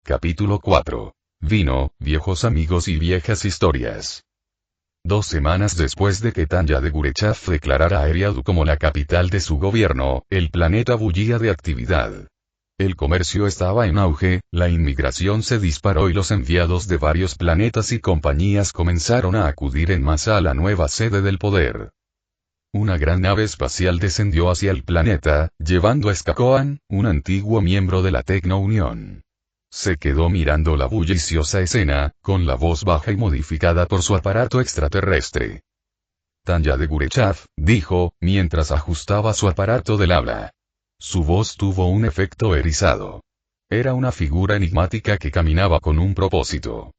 Capítulo 4. Vino, viejos amigos y viejas historias. 2 semanas después de que Tanya de Gurechav declarara a Eriadu como la capital de su gobierno, el planeta bullía de actividad. El comercio estaba en auge, la inmigración se disparó y los enviados de varios planetas y compañías comenzaron a acudir en masa a la nueva sede del poder. Una gran nave espacial descendió hacia el planeta, llevando a Skakoan, un antiguo miembro de la Tecno Unión. Se quedó mirando la bulliciosa escena, con la voz baja y modificada por su aparato extraterrestre. Tanya de Gurechav, dijo, mientras ajustaba su aparato del habla. Su voz tuvo un efecto erizado. Era una figura enigmática que caminaba con un propósito.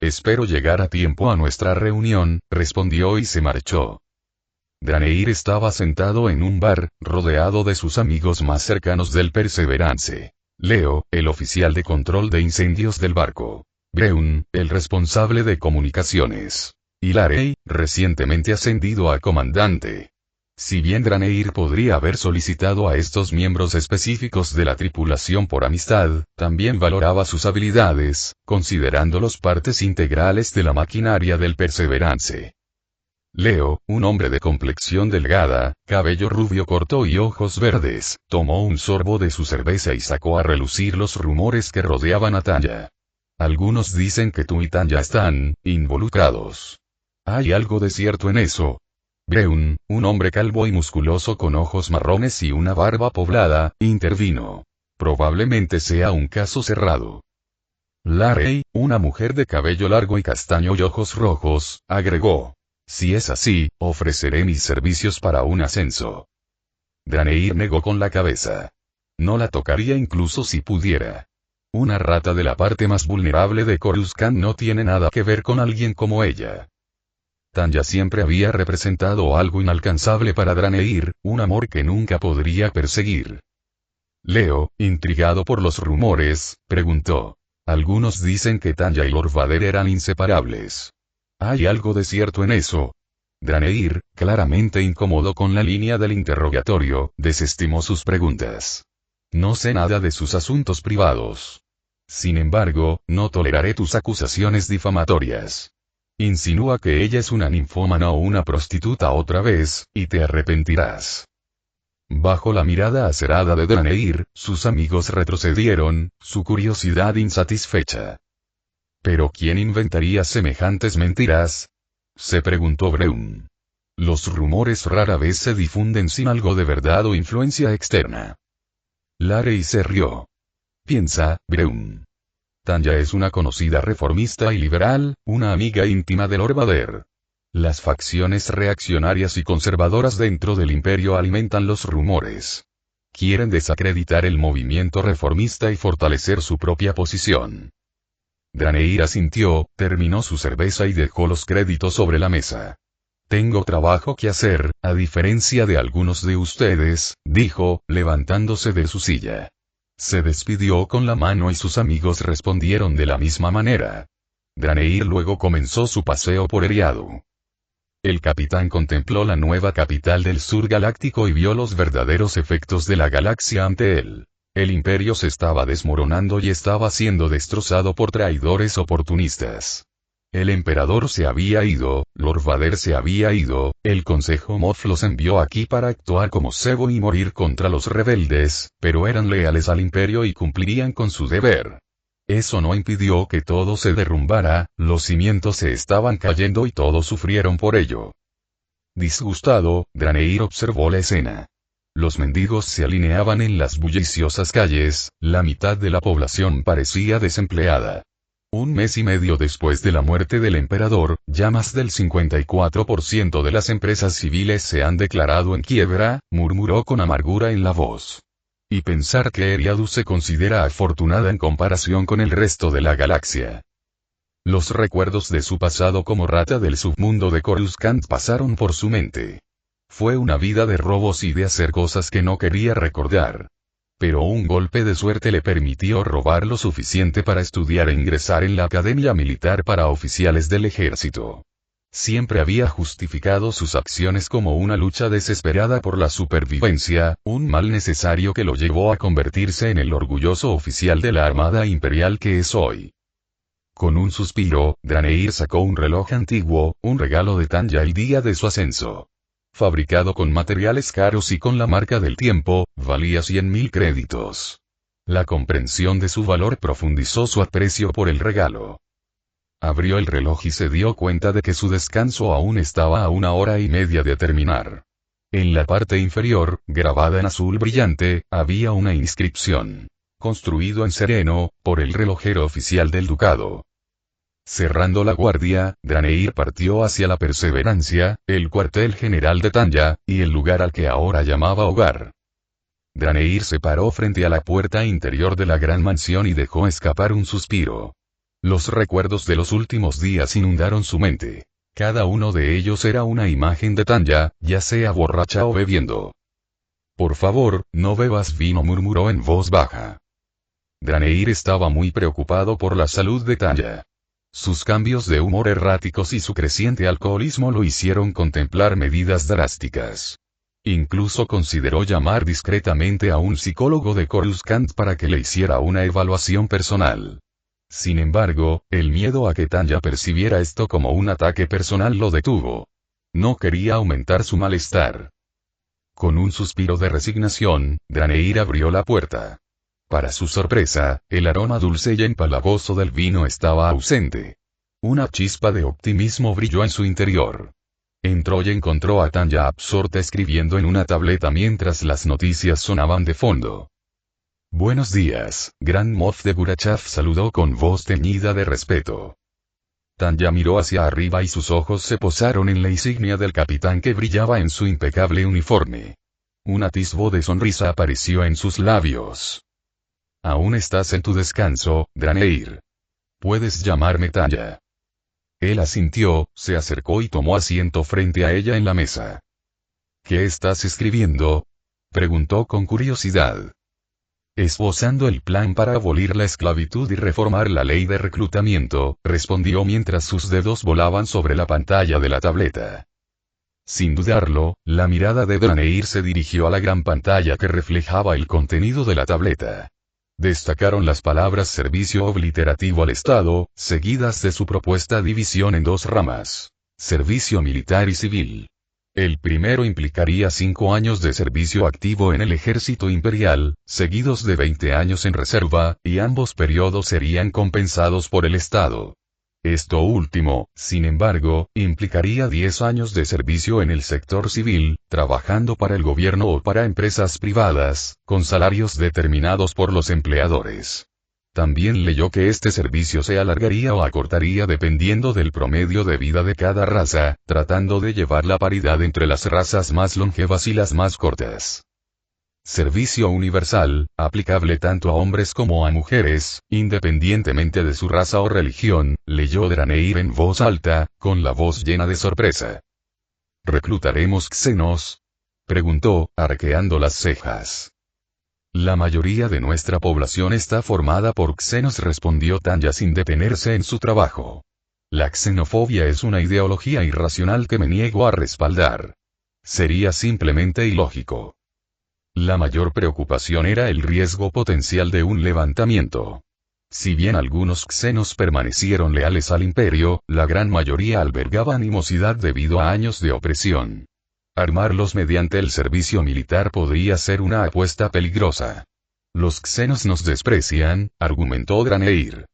Espero llegar a tiempo a nuestra reunión, respondió y se marchó. Draneir estaba sentado en un bar, rodeado de sus amigos más cercanos del Perseverance. Leo, el oficial de control de incendios del barco. Breun, el responsable de comunicaciones. Y Larey, recientemente ascendido a comandante. Si bien Draneir podría haber solicitado a estos miembros específicos de la tripulación por amistad, también valoraba sus habilidades, considerándolos partes integrales de la maquinaria del Perseverance. Leo, un hombre de complexión delgada, cabello rubio corto y ojos verdes, tomó un sorbo de su cerveza y sacó a relucir los rumores que rodeaban a Tanya. Algunos dicen que tú y Tanya están involucrados. ¿Hay algo de cierto en eso? Breun, un hombre calvo y musculoso con ojos marrones y una barba poblada, intervino. Probablemente sea un caso cerrado. Larey, una mujer de cabello largo y castaño y ojos rojos, agregó. Si es así, ofreceré mis servicios para un ascenso. Draneir negó con la cabeza. No la tocaría incluso si pudiera. Una rata de la parte más vulnerable de Coruscant no tiene nada que ver con alguien como ella. Tanya siempre había representado algo inalcanzable para Draneir, un amor que nunca podría perseguir. Leo, intrigado por los rumores, preguntó. Algunos dicen que Tanya y Lord Vader eran inseparables. ¿Hay algo de cierto en eso? Draneir, claramente incómodo con la línea del interrogatorio, desestimó sus preguntas. No sé nada de sus asuntos privados. Sin embargo, no toleraré tus acusaciones difamatorias. Insinúa que ella es una ninfómana o una prostituta otra vez, y te arrepentirás. Bajo la mirada acerada de Draneir, sus amigos retrocedieron, su curiosidad insatisfecha. ¿Pero quién inventaría semejantes mentiras? Se preguntó Breun. Los rumores rara vez se difunden sin algo de verdad o influencia externa. Larey se rió. Piensa, Breun. Tanya es una conocida reformista y liberal, una amiga íntima de Lord Vader. Las facciones reaccionarias y conservadoras dentro del imperio alimentan los rumores. Quieren desacreditar el movimiento reformista y fortalecer su propia posición. Draneir asintió, terminó su cerveza y dejó los créditos sobre la mesa. Tengo trabajo que hacer, a diferencia de algunos de ustedes, dijo, levantándose de su silla. Se despidió con la mano y sus amigos respondieron de la misma manera. Draneir luego comenzó su paseo por Eriadu. El capitán contempló la nueva capital del sur galáctico y vio los verdaderos efectos de la galaxia ante él. El imperio se estaba desmoronando y estaba siendo destrozado por traidores oportunistas. El emperador se había ido, Lord Vader se había ido, el Consejo Moff los envió aquí para actuar como cebo y morir contra los rebeldes, pero eran leales al imperio y cumplirían con su deber. Eso no impidió que todo se derrumbara, los cimientos se estaban cayendo y todos sufrieron por ello. Disgustado, Draneir observó la escena. Los mendigos se alineaban en las bulliciosas calles, la mitad de la población parecía desempleada. 1 mes y medio después de la muerte del emperador, ya más del 54% de las empresas civiles se han declarado en quiebra, murmuró con amargura en la voz. Y pensar que Eriadu se considera afortunada en comparación con el resto de la galaxia. Los recuerdos de su pasado como rata del submundo de Coruscant pasaron por su mente. Fue una vida de robos y de hacer cosas que no quería recordar. Pero un golpe de suerte le permitió robar lo suficiente para estudiar e ingresar en la Academia Militar para Oficiales del Ejército. Siempre había justificado sus acciones como una lucha desesperada por la supervivencia, un mal necesario que lo llevó a convertirse en el orgulloso oficial de la Armada Imperial que es hoy. Con un suspiro, Draneir sacó un reloj antiguo, un regalo de Tanya el día de su ascenso. Fabricado con materiales caros y con la marca del tiempo, valía 100.000 créditos. La comprensión de su valor profundizó su aprecio por el regalo. Abrió el reloj y se dio cuenta de que su descanso aún estaba a 1 hora y media de terminar. En la parte inferior, grabada en azul brillante, había una inscripción. Construido en Sereno, por el relojero oficial del ducado. Cerrando la guardia, Draneir partió hacia la Perseverancia, el cuartel general de Tanya, y el lugar al que ahora llamaba hogar. Draneir se paró frente a la puerta interior de la gran mansión y dejó escapar un suspiro. Los recuerdos de los últimos días inundaron su mente. Cada uno de ellos era una imagen de Tanya, ya sea borracha o bebiendo. Por favor, no bebas vino, murmuró en voz baja. Draneir estaba muy preocupado por la salud de Tanya. Sus cambios de humor erráticos y su creciente alcoholismo lo hicieron contemplar medidas drásticas. Incluso consideró llamar discretamente a un psicólogo de Coruscant para que le hiciera una evaluación personal. Sin embargo, el miedo a que Tanya percibiera esto como un ataque personal lo detuvo. No quería aumentar su malestar. Con un suspiro de resignación, Draneir abrió la puerta. Para su sorpresa, el aroma dulce y empalagoso del vino estaba ausente. Una chispa de optimismo brilló en su interior. Entró y encontró a Tanya absorta escribiendo en una tableta mientras las noticias sonaban de fondo. Buenos días, Gran Moff de Gurachav, saludó con voz teñida de respeto. Tanya miró hacia arriba y sus ojos se posaron en la insignia del capitán que brillaba en su impecable uniforme. Un atisbo de sonrisa apareció en sus labios. Aún estás en tu descanso, Draneir. Puedes llamarme Tanya. Él asintió, se acercó y tomó asiento frente a ella en la mesa. ¿Qué estás escribiendo?, preguntó con curiosidad. Esbozando el plan para abolir la esclavitud y reformar la ley de reclutamiento, respondió mientras sus dedos volaban sobre la pantalla de la tableta. Sin dudarlo, la mirada de Draneir se dirigió a la gran pantalla que reflejaba el contenido de la tableta. Destacaron las palabras servicio obliterativo al Estado, seguidas de su propuesta división en dos ramas: servicio militar y civil. El primero implicaría 5 años de servicio activo en el ejército imperial, seguidos de 20 años en reserva, y ambos periodos serían compensados por el Estado. Esto último, sin embargo, implicaría 10 años de servicio en el sector civil, trabajando para el gobierno o para empresas privadas, con salarios determinados por los empleadores. También leyó que este servicio se alargaría o acortaría dependiendo del promedio de vida de cada raza, tratando de llevar la paridad entre las razas más longevas y las más cortas. Servicio universal, aplicable tanto a hombres como a mujeres, independientemente de su raza o religión, leyó Draneir en voz alta, con la voz llena de sorpresa. ¿Reclutaremos xenos?, preguntó, arqueando las cejas. La mayoría de nuestra población está formada por xenos, respondió Tanya sin detenerse en su trabajo. La xenofobia es una ideología irracional que me niego a respaldar. Sería simplemente ilógico. La mayor preocupación era el riesgo potencial de un levantamiento. Si bien algunos xenos permanecieron leales al imperio, la gran mayoría albergaba animosidad debido a años de opresión. Armarlos mediante el servicio militar podría ser una apuesta peligrosa. Los xenos nos desprecian, argumentó Draneir.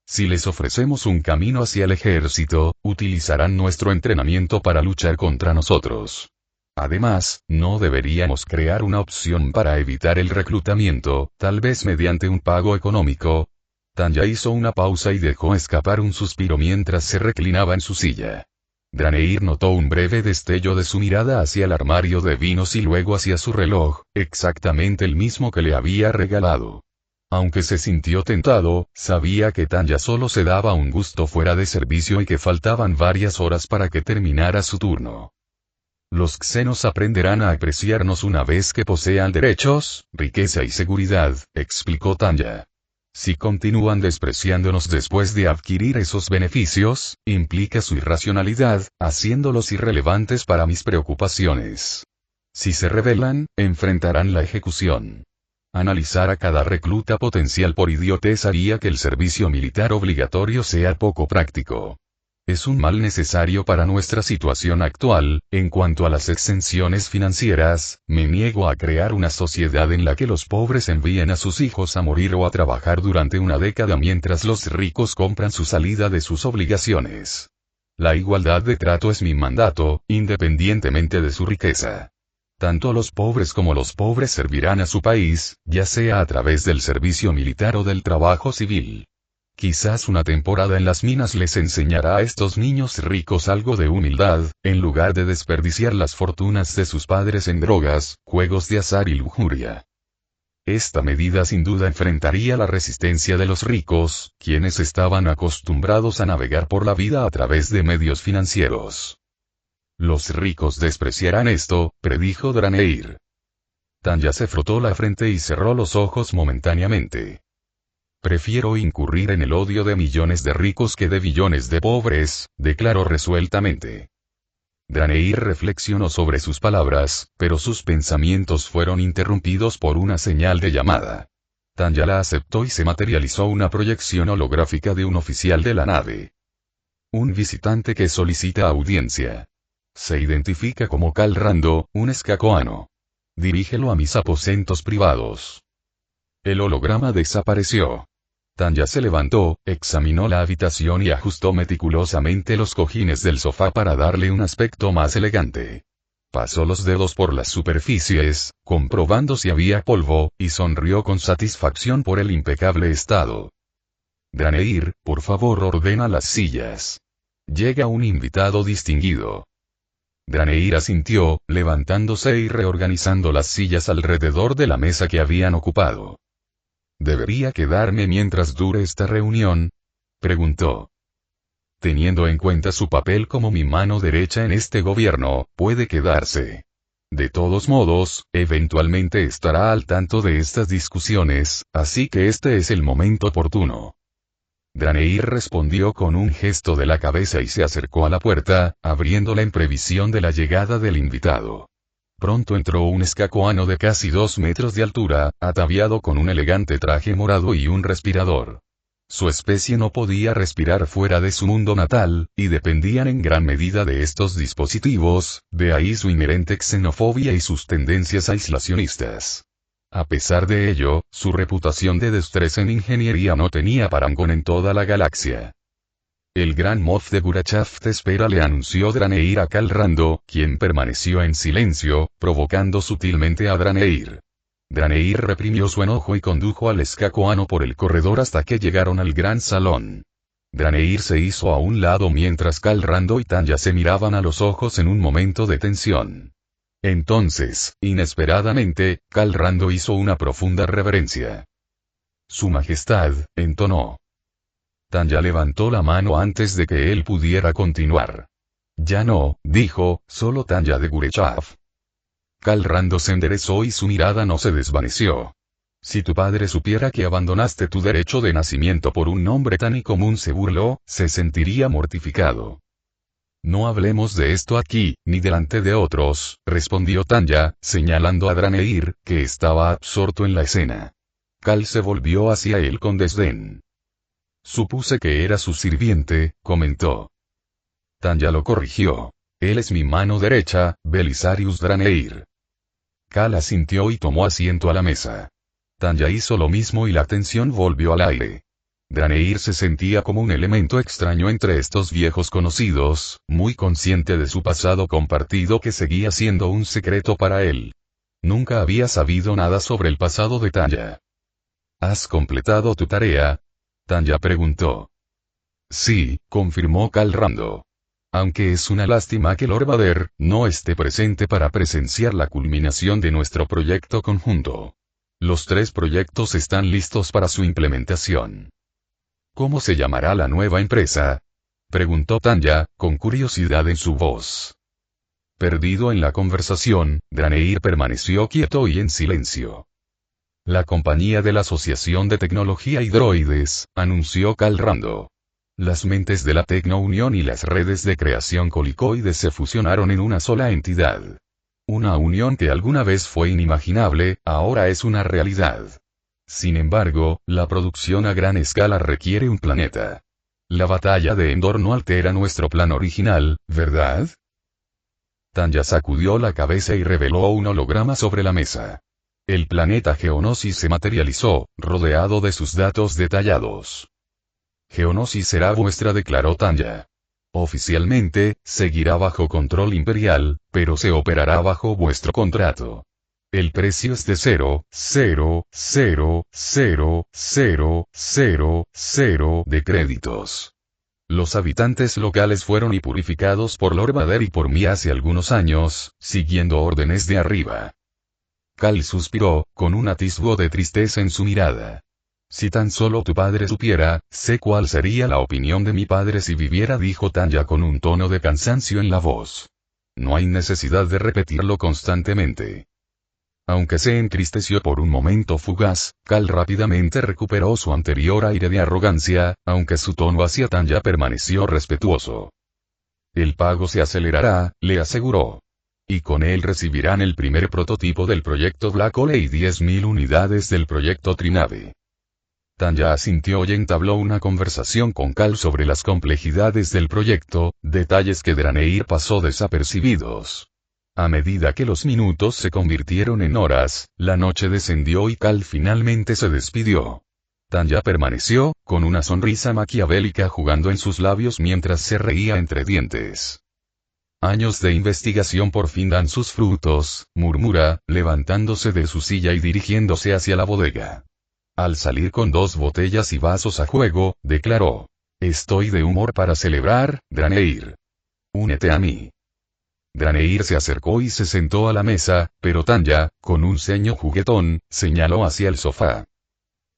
Si les ofrecemos un camino hacia el ejército, utilizarán nuestro entrenamiento para luchar contra nosotros. Además, no deberíamos crear una opción para evitar el reclutamiento, tal vez mediante un pago económico. Tanya hizo una pausa y dejó escapar un suspiro mientras se reclinaba en su silla. Draneir notó un breve destello de su mirada hacia el armario de vinos y luego hacia su reloj, exactamente el mismo que le había regalado. Aunque se sintió tentado, sabía que Tanya solo se daba un gusto fuera de servicio y que faltaban varias horas para que terminara su turno. Los xenos aprenderán a apreciarnos una vez que posean derechos, riqueza y seguridad, explicó Tanya. Si continúan despreciándonos después de adquirir esos beneficios, implica su irracionalidad, haciéndolos irrelevantes para mis preocupaciones. Si se rebelan, enfrentarán la ejecución. Analizar a cada recluta potencial por idiotez haría que el servicio militar obligatorio sea poco práctico. Es un mal necesario para nuestra situación actual. En cuanto a las exenciones financieras, me niego a crear una sociedad en la que los pobres envíen a sus hijos a morir o a trabajar durante una década mientras los ricos compran su salida de sus obligaciones. La igualdad de trato es mi mandato, independientemente de su riqueza. Tanto los pobres como los pobres servirán a su país, ya sea a través del servicio militar o del trabajo civil. Quizás una temporada en las minas les enseñará a estos niños ricos algo de humildad, en lugar de desperdiciar las fortunas de sus padres en drogas, juegos de azar y lujuria. Esta medida sin duda enfrentaría la resistencia de los ricos, quienes estaban acostumbrados a navegar por la vida a través de medios financieros. Los ricos despreciarán esto, predijo Draneir. Tanya se frotó la frente y cerró los ojos momentáneamente. Prefiero incurrir en el odio de millones de ricos que de billones de pobres, declaró resueltamente. Draneir reflexionó sobre sus palabras, pero sus pensamientos fueron interrumpidos por una señal de llamada. Tanya la aceptó y se materializó una proyección holográfica de un oficial de la nave. Un visitante que solicita audiencia. Se identifica como Kal Rando, un escacoano. Dirígelo a mis aposentos privados. El holograma desapareció. Tanya se levantó, examinó la habitación y ajustó meticulosamente los cojines del sofá para darle un aspecto más elegante. Pasó los dedos por las superficies, comprobando si había polvo, y sonrió con satisfacción por el impecable estado. Draneir, por favor ordena las sillas. Llega un invitado distinguido. Draneir asintió, levantándose y reorganizando las sillas alrededor de la mesa que habían ocupado. ¿Debería quedarme mientras dure esta reunión?, preguntó. Teniendo en cuenta su papel como mi mano derecha en este gobierno, puede quedarse. De todos modos, eventualmente estará al tanto de estas discusiones, así que este es el momento oportuno. Draneir respondió con un gesto de la cabeza y se acercó a la puerta, abriéndola en previsión de la llegada del invitado. Pronto entró un escacoano de casi 2 metros de altura, ataviado con un elegante traje morado y un respirador. Su especie no podía respirar fuera de su mundo natal, y dependían en gran medida de estos dispositivos, de ahí su inherente xenofobia y sus tendencias aislacionistas. A pesar de ello, su reputación de destreza en ingeniería no tenía parangón en toda la galaxia. El gran Moff de Gurachav te espera, le anunció Draneir a Kal Rando, quien permaneció en silencio, provocando sutilmente a Draneir. Draneir reprimió su enojo y condujo al escacoano por el corredor hasta que llegaron al gran salón. Draneir se hizo a un lado mientras Kal Rando y Tanya se miraban a los ojos en un momento de tensión. Entonces, inesperadamente, Kal Rando hizo una profunda reverencia. Su Majestad, entonó. Tanya levantó la mano antes de que él pudiera continuar. Ya no, dijo, solo Tanya de Gurechav. Kal Rando se enderezó y su mirada no se desvaneció. Si tu padre supiera que abandonaste tu derecho de nacimiento por un nombre tan incomún, se burló, se sentiría mortificado. No hablemos de esto aquí, ni delante de otros, respondió Tanya, señalando a Draneir, que estaba absorto en la escena. Kal se volvió hacia él con desdén. Supuse que era su sirviente, comentó. Tanya lo corrigió. Él es mi mano derecha, Belisarius Draneir. Kal asintió y tomó asiento a la mesa. Tanya hizo lo mismo y la tensión volvió al aire. Draneir se sentía como un elemento extraño entre estos viejos conocidos, muy consciente de su pasado compartido que seguía siendo un secreto para él. Nunca había sabido nada sobre el pasado de Tanya. ¿Has completado tu tarea?, Tanya preguntó. Sí, confirmó Kal Rando. Aunque es una lástima que Lord Vader no esté presente para presenciar la culminación de nuestro proyecto conjunto. Los 3 proyectos están listos para su implementación. ¿Cómo se llamará la nueva empresa?, preguntó Tanya, con curiosidad en su voz. Perdido en la conversación, Draneir permaneció quieto y en silencio. La compañía de la Asociación de Tecnología y Droides, anunció Cal Rando. Las mentes de la Tecno-Unión y las redes de creación colicoides se fusionaron en una sola entidad. Una unión que alguna vez fue inimaginable, ahora es una realidad. Sin embargo, la producción a gran escala requiere un planeta. La batalla de Endor no altera nuestro plan original, ¿verdad? Tanya sacudió la cabeza y reveló un holograma sobre la mesa. El planeta Geonosis se materializó, rodeado de sus datos detallados. Geonosis será vuestra, declaró Tanya. Oficialmente, seguirá bajo control imperial, pero se operará bajo vuestro contrato. El precio es de 0,0000000 de créditos. Los habitantes locales fueron purificados por Lord Vader y por mí hace algunos años, siguiendo órdenes de arriba. Cal suspiró, con un atisbo de tristeza en su mirada. Si tan solo tu padre supiera, sé cuál sería la opinión de mi padre si viviera, dijo Tanya con un tono de cansancio en la voz. No hay necesidad de repetirlo constantemente. Aunque se entristeció por un momento fugaz, Cal rápidamente recuperó su anterior aire de arrogancia, aunque su tono hacia Tanya permaneció respetuoso. El pago se acelerará, le aseguró. Y con él recibirán el primer prototipo del proyecto Black Hole y 10.000 unidades del proyecto Trinave. Tanya asintió y entabló una conversación con Cal sobre las complejidades del proyecto, detalles que Draneir pasó desapercibidos. A medida que los minutos se convirtieron en horas, la noche descendió y Cal finalmente se despidió. Tanya permaneció, con una sonrisa maquiavélica jugando en sus labios mientras se reía entre dientes. Años de investigación por fin dan sus frutos, murmura, levantándose de su silla y dirigiéndose hacia la bodega. Al salir con 2 botellas y vasos a juego, declaró. Estoy de humor para celebrar, Draneir. Únete a mí. Draneir se acercó y se sentó a la mesa, pero Tanya, con un ceño juguetón, señaló hacia el sofá.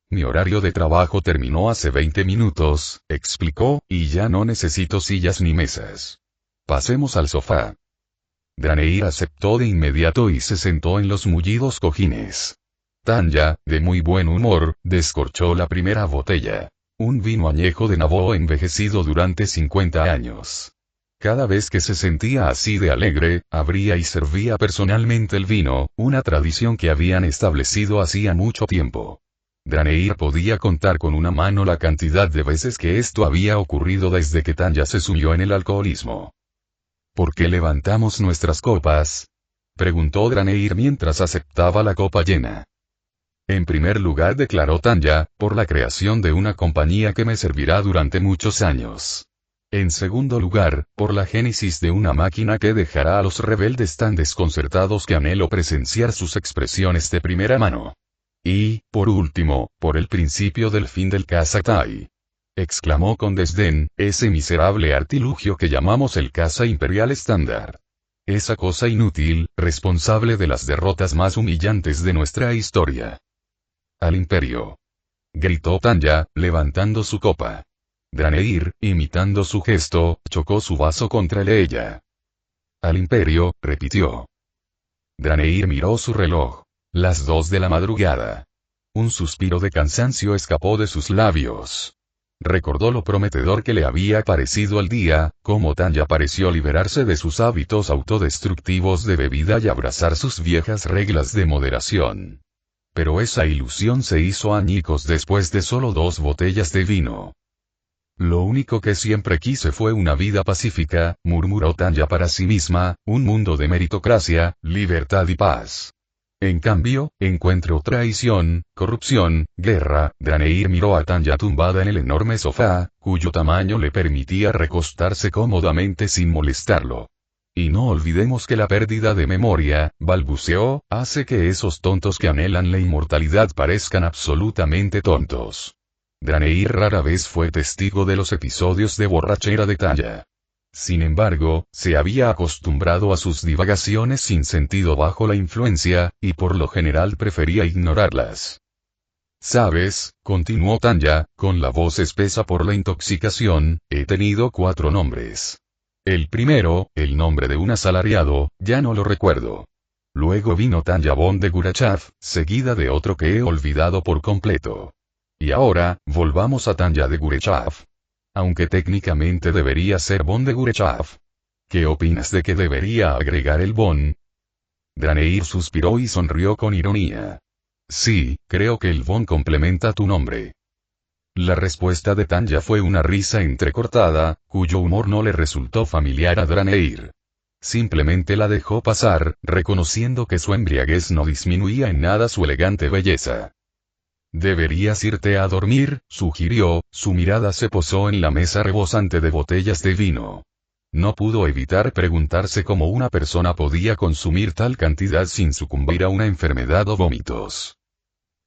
Mi horario de trabajo terminó hace 20 minutos, explicó, y ya no necesito sillas ni mesas. Pasemos al sofá. Draneir aceptó de inmediato y se sentó en los mullidos cojines. Tanya, de muy buen humor, descorchó la primera botella. Un vino añejo de Naboo envejecido durante 50 años. Cada vez que se sentía así de alegre, abría y servía personalmente el vino, una tradición que habían establecido hacía mucho tiempo. Draneir podía contar con una mano la cantidad de veces que esto había ocurrido desde que Tanya se sumió en el alcoholismo. ¿Por qué levantamos nuestras copas? Preguntó Draneir mientras aceptaba la copa llena. En primer lugar, declaró Tanya, por la creación de una compañía que me servirá durante muchos años. En segundo lugar, por la génesis de una máquina que dejará a los rebeldes tan desconcertados que anhelo presenciar sus expresiones de primera mano. Y, por último, por el principio del fin del Cazatai. Exclamó con desdén, ese miserable artilugio que llamamos el caza imperial estándar. Esa cosa inútil, responsable de las derrotas más humillantes de nuestra historia. Al imperio. Gritó Tanya, levantando su copa. Draneir, imitando su gesto, chocó su vaso contra el de ella. Al imperio, repitió. Draneir miró su reloj. Las 2 de la madrugada. Un suspiro de cansancio escapó de sus labios. Recordó lo prometedor que le había parecido el día, cómo Tanya pareció liberarse de sus hábitos autodestructivos de bebida y abrazar sus viejas reglas de moderación. Pero esa ilusión se hizo añicos después de solo 2 botellas de vino. Lo único que siempre quise fue una vida pacífica, murmuró Tanya para sí misma, un mundo de meritocracia, libertad y paz. En cambio, encuentro traición, corrupción, guerra. Draneir miró a Tanya tumbada en el enorme sofá, cuyo tamaño le permitía recostarse cómodamente sin molestarlo. Y no olvidemos que la pérdida de memoria, balbuceó, hace que esos tontos que anhelan la inmortalidad parezcan absolutamente tontos. Draneir rara vez fue testigo de los episodios de borrachera de Tanya. Sin embargo, se había acostumbrado a sus divagaciones sin sentido bajo la influencia, y por lo general prefería ignorarlas. ¿Sabes?, continuó Tanya, con la voz espesa por la intoxicación, he tenido 4 nombres. El primero, el nombre de un asalariado, ya no lo recuerdo. Luego vino Tanya Von de Gurachav, seguida de otro que he olvidado por completo. Y ahora, volvamos a Tanya de Gurachav. Aunque técnicamente debería ser Von de Gurachav. ¿Qué opinas de que debería agregar el Von? Draneir suspiró y sonrió con ironía. Sí, creo que el Von complementa tu nombre. La respuesta de Tanya fue una risa entrecortada, cuyo humor no le resultó familiar a Draneir. Simplemente la dejó pasar, reconociendo que su embriaguez no disminuía en nada su elegante belleza. Deberías irte a dormir, sugirió, su mirada se posó en la mesa rebosante de botellas de vino. No pudo evitar preguntarse cómo una persona podía consumir tal cantidad sin sucumbir a una enfermedad o vómitos.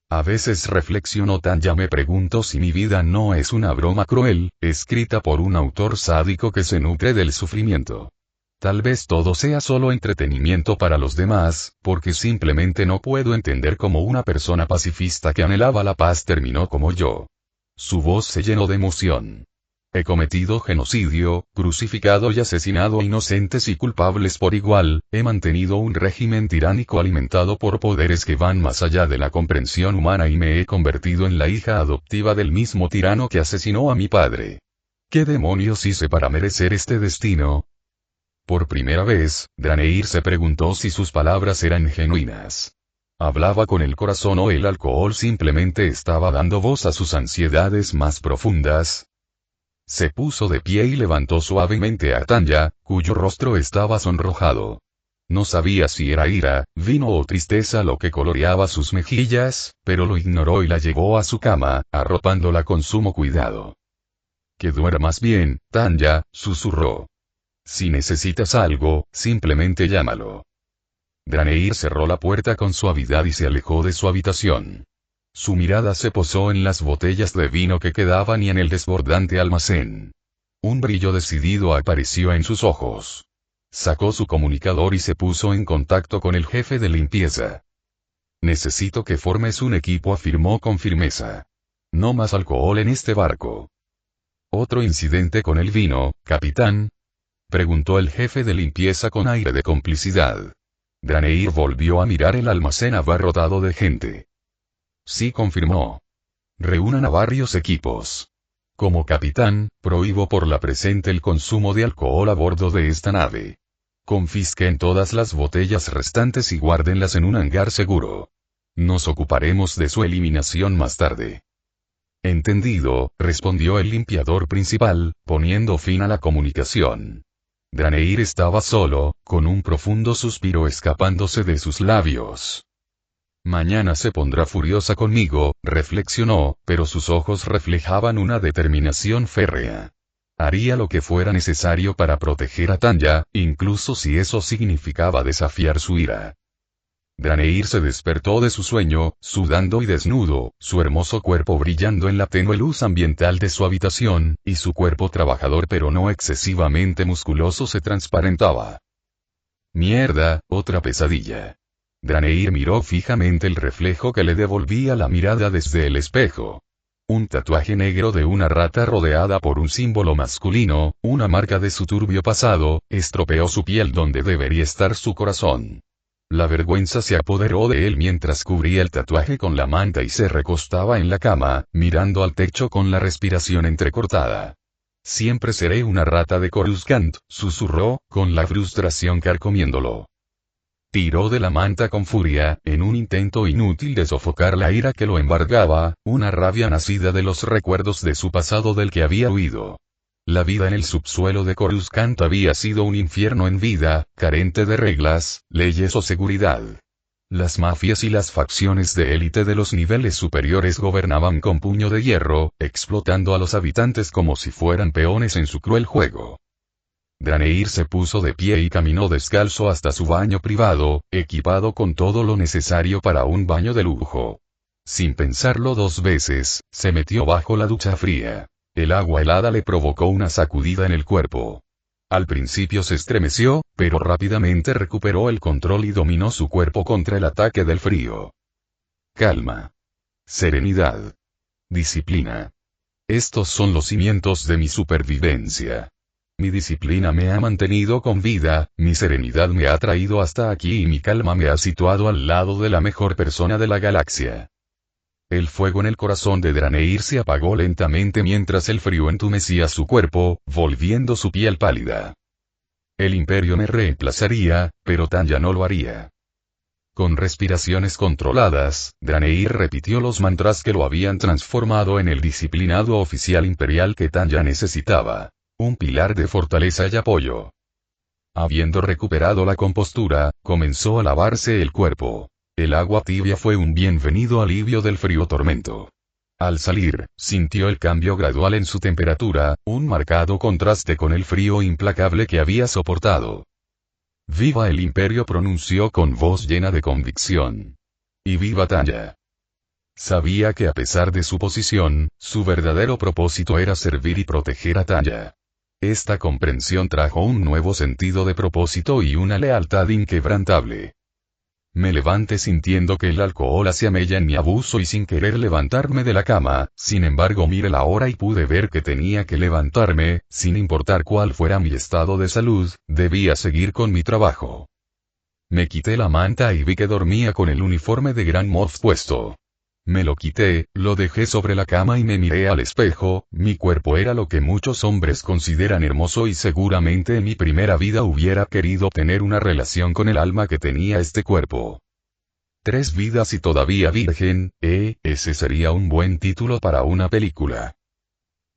A veces reflexionó Tanya, me pregunto si mi vida no es una broma cruel, escrita por un autor sádico que se nutre del sufrimiento. Tal vez todo sea solo entretenimiento para los demás, porque simplemente no puedo entender cómo una persona pacifista que anhelaba la paz terminó como yo. Su voz se llenó de emoción. He cometido genocidio, crucificado y asesinado a inocentes y culpables por igual, he mantenido un régimen tiránico alimentado por poderes que van más allá de la comprensión humana y me he convertido en la hija adoptiva del mismo tirano que asesinó a mi padre. ¿Qué demonios hice para merecer este destino? Por primera vez, Draneir se preguntó si sus palabras eran genuinas. ¿Hablaba con el corazón o el alcohol simplemente estaba dando voz a sus ansiedades más profundas? Se puso de pie y levantó suavemente a Tanya, cuyo rostro estaba sonrojado. No sabía si era ira, vino o tristeza lo que coloreaba sus mejillas, pero lo ignoró y la llevó a su cama, arropándola con sumo cuidado. Que duermas bien, Tanya, susurró. Si necesitas algo, simplemente llámalo. Draneir cerró la puerta con suavidad y se alejó de su habitación. Su mirada se posó en las botellas de vino que quedaban y en el desbordante almacén. Un brillo decidido apareció en sus ojos. Sacó su comunicador y se puso en contacto con el jefe de limpieza. Necesito que formes un equipo, afirmó con firmeza. No más alcohol en este barco. ¿Otro incidente con el vino, capitán? Preguntó el jefe de limpieza con aire de complicidad. Draneir volvió a mirar el almacén abarrotado de gente. Sí, confirmó. Reúnan a varios equipos. Como capitán, prohíbo por la presente el consumo de alcohol a bordo de esta nave. Confisquen todas las botellas restantes y guárdenlas en un hangar seguro. Nos ocuparemos de su eliminación más tarde. Entendido, respondió el limpiador principal, poniendo fin a la comunicación. Draneir estaba solo, con un profundo suspiro escapándose de sus labios. Mañana se pondrá furiosa conmigo, reflexionó, pero sus ojos reflejaban una determinación férrea. Haría lo que fuera necesario para proteger a Tanya, incluso si eso significaba desafiar su ira. Draneir se despertó de su sueño, sudando y desnudo, su hermoso cuerpo brillando en la tenue luz ambiental de su habitación, y su cuerpo trabajador pero no excesivamente musculoso se transparentaba. Mierda, otra pesadilla. Draneir miró fijamente el reflejo que le devolvía la mirada desde el espejo. Un tatuaje negro de una rata rodeada por un símbolo masculino, una marca de su turbio pasado, estropeó su piel donde debería estar su corazón. La vergüenza se apoderó de él mientras cubría el tatuaje con la manta y se recostaba en la cama, mirando al techo con la respiración entrecortada. Siempre seré una rata de Coruscant, susurró, con la frustración carcomiéndolo. Tiró de la manta con furia, en un intento inútil de sofocar la ira que lo embargaba, una rabia nacida de los recuerdos de su pasado del que había huido. La vida en el subsuelo de Coruscant había sido un infierno en vida, carente de reglas, leyes o seguridad. Las mafias y las facciones de élite de los niveles superiores gobernaban con puño de hierro, explotando a los habitantes como si fueran peones en su cruel juego. Draneir se puso de pie y caminó descalzo hasta su baño privado, equipado con todo lo necesario para un baño de lujo. Sin pensarlo dos veces, se metió bajo la ducha fría. El agua helada le provocó una sacudida en el cuerpo. Al principio se estremeció, pero rápidamente recuperó el control y dominó su cuerpo contra el ataque del frío. Calma. Serenidad. Disciplina. Estos son los cimientos de mi supervivencia. Mi disciplina me ha mantenido con vida, mi serenidad me ha traído hasta aquí y mi calma me ha situado al lado de la mejor persona de la galaxia. El fuego en el corazón de Draneir se apagó lentamente mientras el frío entumecía su cuerpo, volviendo su piel pálida. El imperio me reemplazaría, pero Tanya no lo haría. Con respiraciones controladas, Draneir repitió los mantras que lo habían transformado en el disciplinado oficial imperial que Tanya necesitaba. Un pilar de fortaleza y apoyo. Habiendo recuperado la compostura, comenzó a lavarse el cuerpo. El agua tibia fue un bienvenido alivio del frío tormento. Al salir, sintió el cambio gradual en su temperatura, un marcado contraste con el frío implacable que había soportado. «Viva el imperio», pronunció con voz llena de convicción. «Y viva Tanya». Sabía que a pesar de su posición, su verdadero propósito era servir y proteger a Tanya. Esta comprensión trajo un nuevo sentido de propósito y una lealtad inquebrantable. Me levanté sintiendo que el alcohol hacía mella en mi abuso y sin querer levantarme de la cama, sin embargo miré la hora y pude ver que tenía que levantarme, sin importar cuál fuera mi estado de salud, debía seguir con mi trabajo. Me quité la manta y vi que dormía con el uniforme de Gran Moff puesto. Me lo quité, lo dejé sobre la cama y me miré al espejo. Mi cuerpo era lo que muchos hombres consideran hermoso y seguramente en mi primera vida hubiera querido tener una relación con el alma que tenía este cuerpo. 3 vidas y todavía virgen, ese sería un buen título para una película.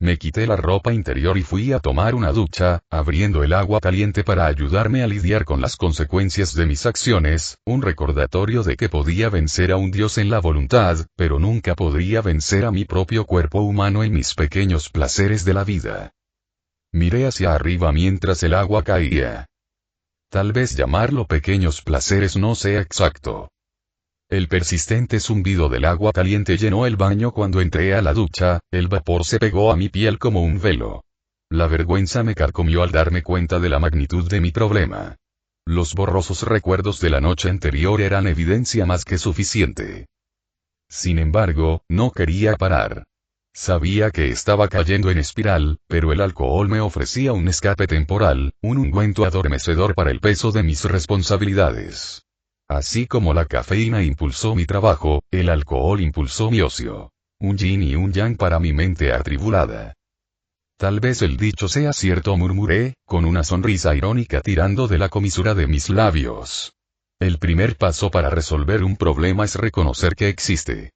Me quité la ropa interior y fui a tomar una ducha, abriendo el agua caliente para ayudarme a lidiar con las consecuencias de mis acciones, un recordatorio de que podía vencer a un dios en la voluntad, pero nunca podría vencer a mi propio cuerpo humano en mis pequeños placeres de la vida. Miré hacia arriba mientras el agua caía. Tal vez llamarlo pequeños placeres no sea exacto. El persistente zumbido del agua caliente llenó el baño cuando entré a la ducha, el vapor se pegó a mi piel como un velo. La vergüenza me carcomió al darme cuenta de la magnitud de mi problema. Los borrosos recuerdos de la noche anterior eran evidencia más que suficiente. Sin embargo, no quería parar. Sabía que estaba cayendo en espiral, pero el alcohol me ofrecía un escape temporal, un ungüento adormecedor para el peso de mis responsabilidades. Así como la cafeína impulsó mi trabajo, el alcohol impulsó mi ocio. Un yin y un yang para mi mente atribulada. Tal vez el dicho sea cierto, murmuré, con una sonrisa irónica tirando de la comisura de mis labios. El primer paso para resolver un problema es reconocer que existe.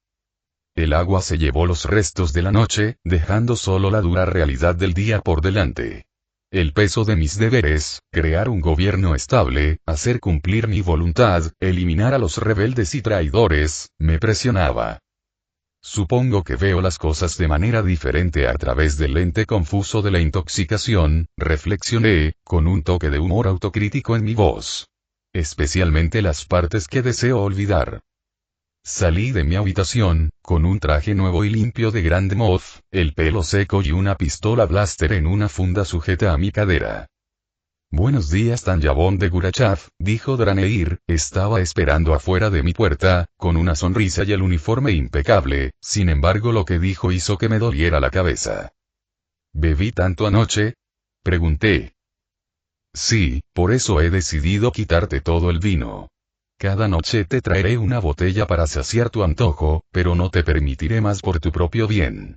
El agua se llevó los restos de la noche, dejando solo la dura realidad del día por delante. El peso de mis deberes, crear un gobierno estable, hacer cumplir mi voluntad, eliminar a los rebeldes y traidores, me presionaba. Supongo que veo las cosas de manera diferente a través del lente confuso de la intoxicación, reflexioné, con un toque de humor autocrítico en mi voz. Especialmente las partes que deseo olvidar. Salí de mi habitación, con un traje nuevo y limpio de Grand Moff, el pelo seco y una pistola blaster en una funda sujeta a mi cadera. «Buenos días, Tanya von de Gurachav», dijo Draneir, estaba esperando afuera de mi puerta, con una sonrisa y el uniforme impecable, sin embargo lo que dijo hizo que me doliera la cabeza. «¿Bebí tanto anoche?», pregunté. «Sí, por eso he decidido quitarte todo el vino. Cada noche te traeré una botella para saciar tu antojo, pero no te permitiré más por tu propio bien.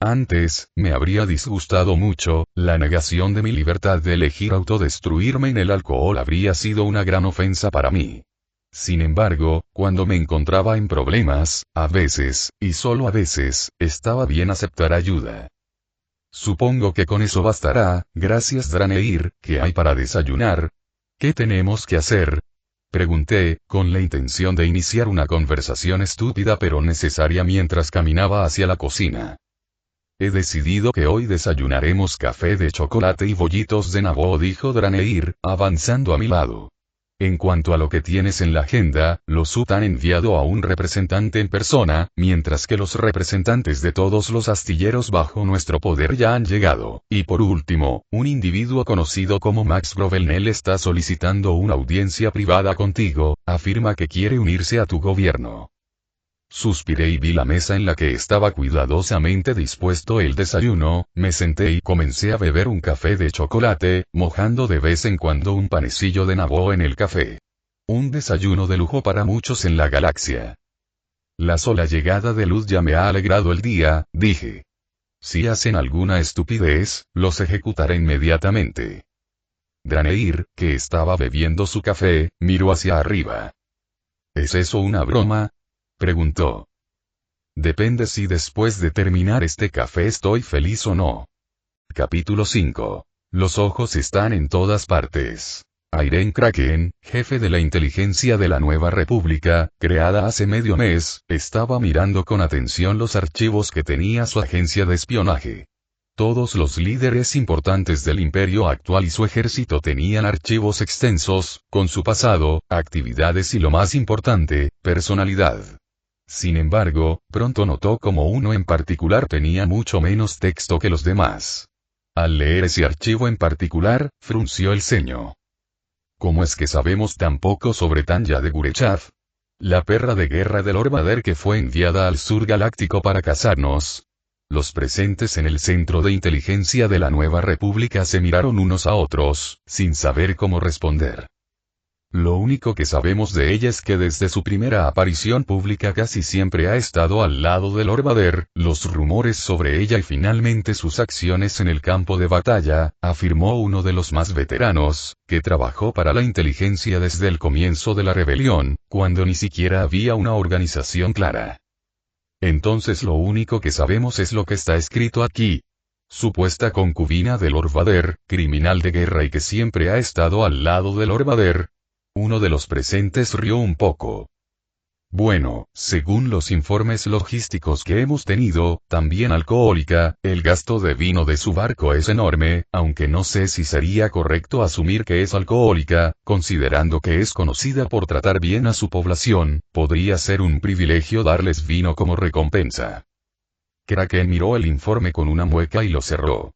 Antes, me habría disgustado mucho, la negación de mi libertad de elegir autodestruirme en el alcohol habría sido una gran ofensa para mí. Sin embargo, cuando me encontraba en problemas, a veces, y solo a veces, estaba bien aceptar ayuda. Supongo que con eso bastará, gracias Draneir, ¿qué hay para desayunar? ¿Qué tenemos que hacer?», pregunté, con la intención de iniciar una conversación estúpida pero necesaria mientras caminaba hacia la cocina. «He decidido que hoy desayunaremos café de chocolate y bollitos de nabó», dijo Draneir, avanzando a mi lado. «En cuanto a lo que tienes en la agenda, los Sut han enviado a un representante en persona, mientras que los representantes de todos los astilleros bajo nuestro poder ya han llegado, y por último, un individuo conocido como Max Grovenell está solicitando una audiencia privada contigo, afirma que quiere unirse a tu gobierno». Suspiré y vi la mesa en la que estaba cuidadosamente dispuesto el desayuno, me senté y comencé a beber un café de chocolate, mojando de vez en cuando un panecillo de nabó en el café. Un desayuno de lujo para muchos en la galaxia. La sola llegada de luz ya me ha alegrado el día, dije. Si hacen alguna estupidez, los ejecutaré inmediatamente. Draneir, que estaba bebiendo su café, miró hacia arriba. ¿Es eso una broma?, preguntó. Depende si después de terminar este café estoy feliz o no. Capítulo 5. Los ojos están en todas partes. Irene Kraken, jefe de la inteligencia de la Nueva República, creada hace medio mes, estaba mirando con atención los archivos que tenía su agencia de espionaje. Todos los líderes importantes del imperio actual y su ejército tenían archivos extensos, con su pasado, actividades y lo más importante, personalidad. Sin embargo, pronto notó como uno en particular tenía mucho menos texto que los demás. Al leer ese archivo en particular, frunció el ceño. ¿Cómo es que sabemos tan poco sobre Tanya de Gurechaf? La perra de guerra del Lord Vader que fue enviada al sur galáctico para cazarnos. Los presentes en el centro de inteligencia de la Nueva República se miraron unos a otros, sin saber cómo responder. Lo único que sabemos de ella es que desde su primera aparición pública casi siempre ha estado al lado de Lord Vader, los rumores sobre ella y finalmente sus acciones en el campo de batalla, afirmó uno de los más veteranos, que trabajó para la inteligencia desde el comienzo de la rebelión, cuando ni siquiera había una organización clara. Entonces lo único que sabemos es lo que está escrito aquí. Supuesta concubina de Lord Vader, criminal de guerra y que siempre ha estado al lado de Lord Vader. Uno de los presentes rió un poco. Bueno, según los informes logísticos que hemos tenido, también alcohólica, el gasto de vino de su barco es enorme, aunque no sé si sería correcto asumir que es alcohólica, considerando que es conocida por tratar bien a su población, podría ser un privilegio darles vino como recompensa. Kraken miró el informe con una mueca y lo cerró.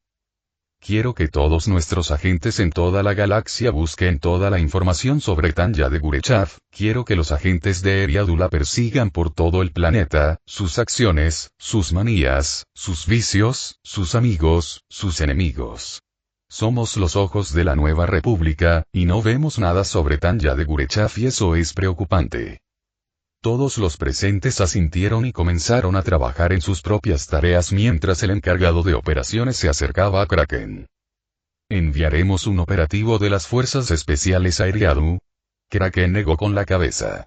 Quiero que todos nuestros agentes en toda la galaxia busquen toda la información sobre Tanya de Gurechaf, quiero que los agentes de Eriadu la persigan por todo el planeta, sus acciones, sus manías, sus vicios, sus amigos, sus enemigos. Somos los ojos de la Nueva República, y no vemos nada sobre Tanya de Gurechaf y eso es preocupante. Todos los presentes asintieron y comenzaron a trabajar en sus propias tareas mientras el encargado de operaciones se acercaba a Kraken. ¿Enviaremos un operativo de las fuerzas especiales a Eriadu? Kraken negó con la cabeza.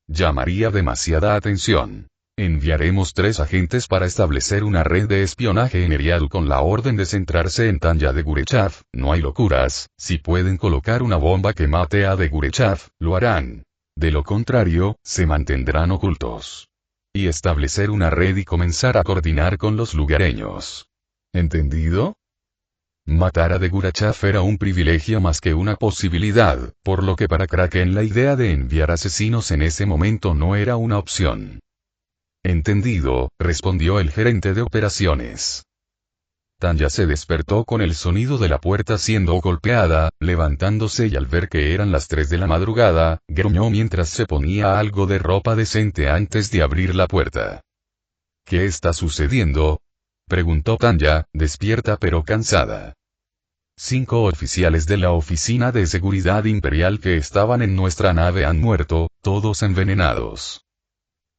Llamaría demasiada atención. Enviaremos 3 agentes para establecer una red de espionaje en Eriadu con la orden de centrarse en Tanya de Gurechaf, no hay locuras, si pueden colocar una bomba que mate a de Gurechaf, lo harán. De lo contrario, se mantendrán ocultos. Y establecer una red y comenzar a coordinar con los lugareños. ¿Entendido? Matar a de Gurechaf era un privilegio más que una posibilidad, por lo que para Kraken la idea de enviar asesinos en ese momento no era una opción. Entendido, respondió el gerente de operaciones. Tanya se despertó con el sonido de la puerta siendo golpeada, levantándose y al ver que eran las 3 de la madrugada, gruñó mientras se ponía algo de ropa decente antes de abrir la puerta. ¿Qué está sucediendo?, preguntó Tanya, despierta pero cansada. 5 oficiales de la Oficina de Seguridad Imperial que estaban en nuestra nave han muerto, todos envenenados.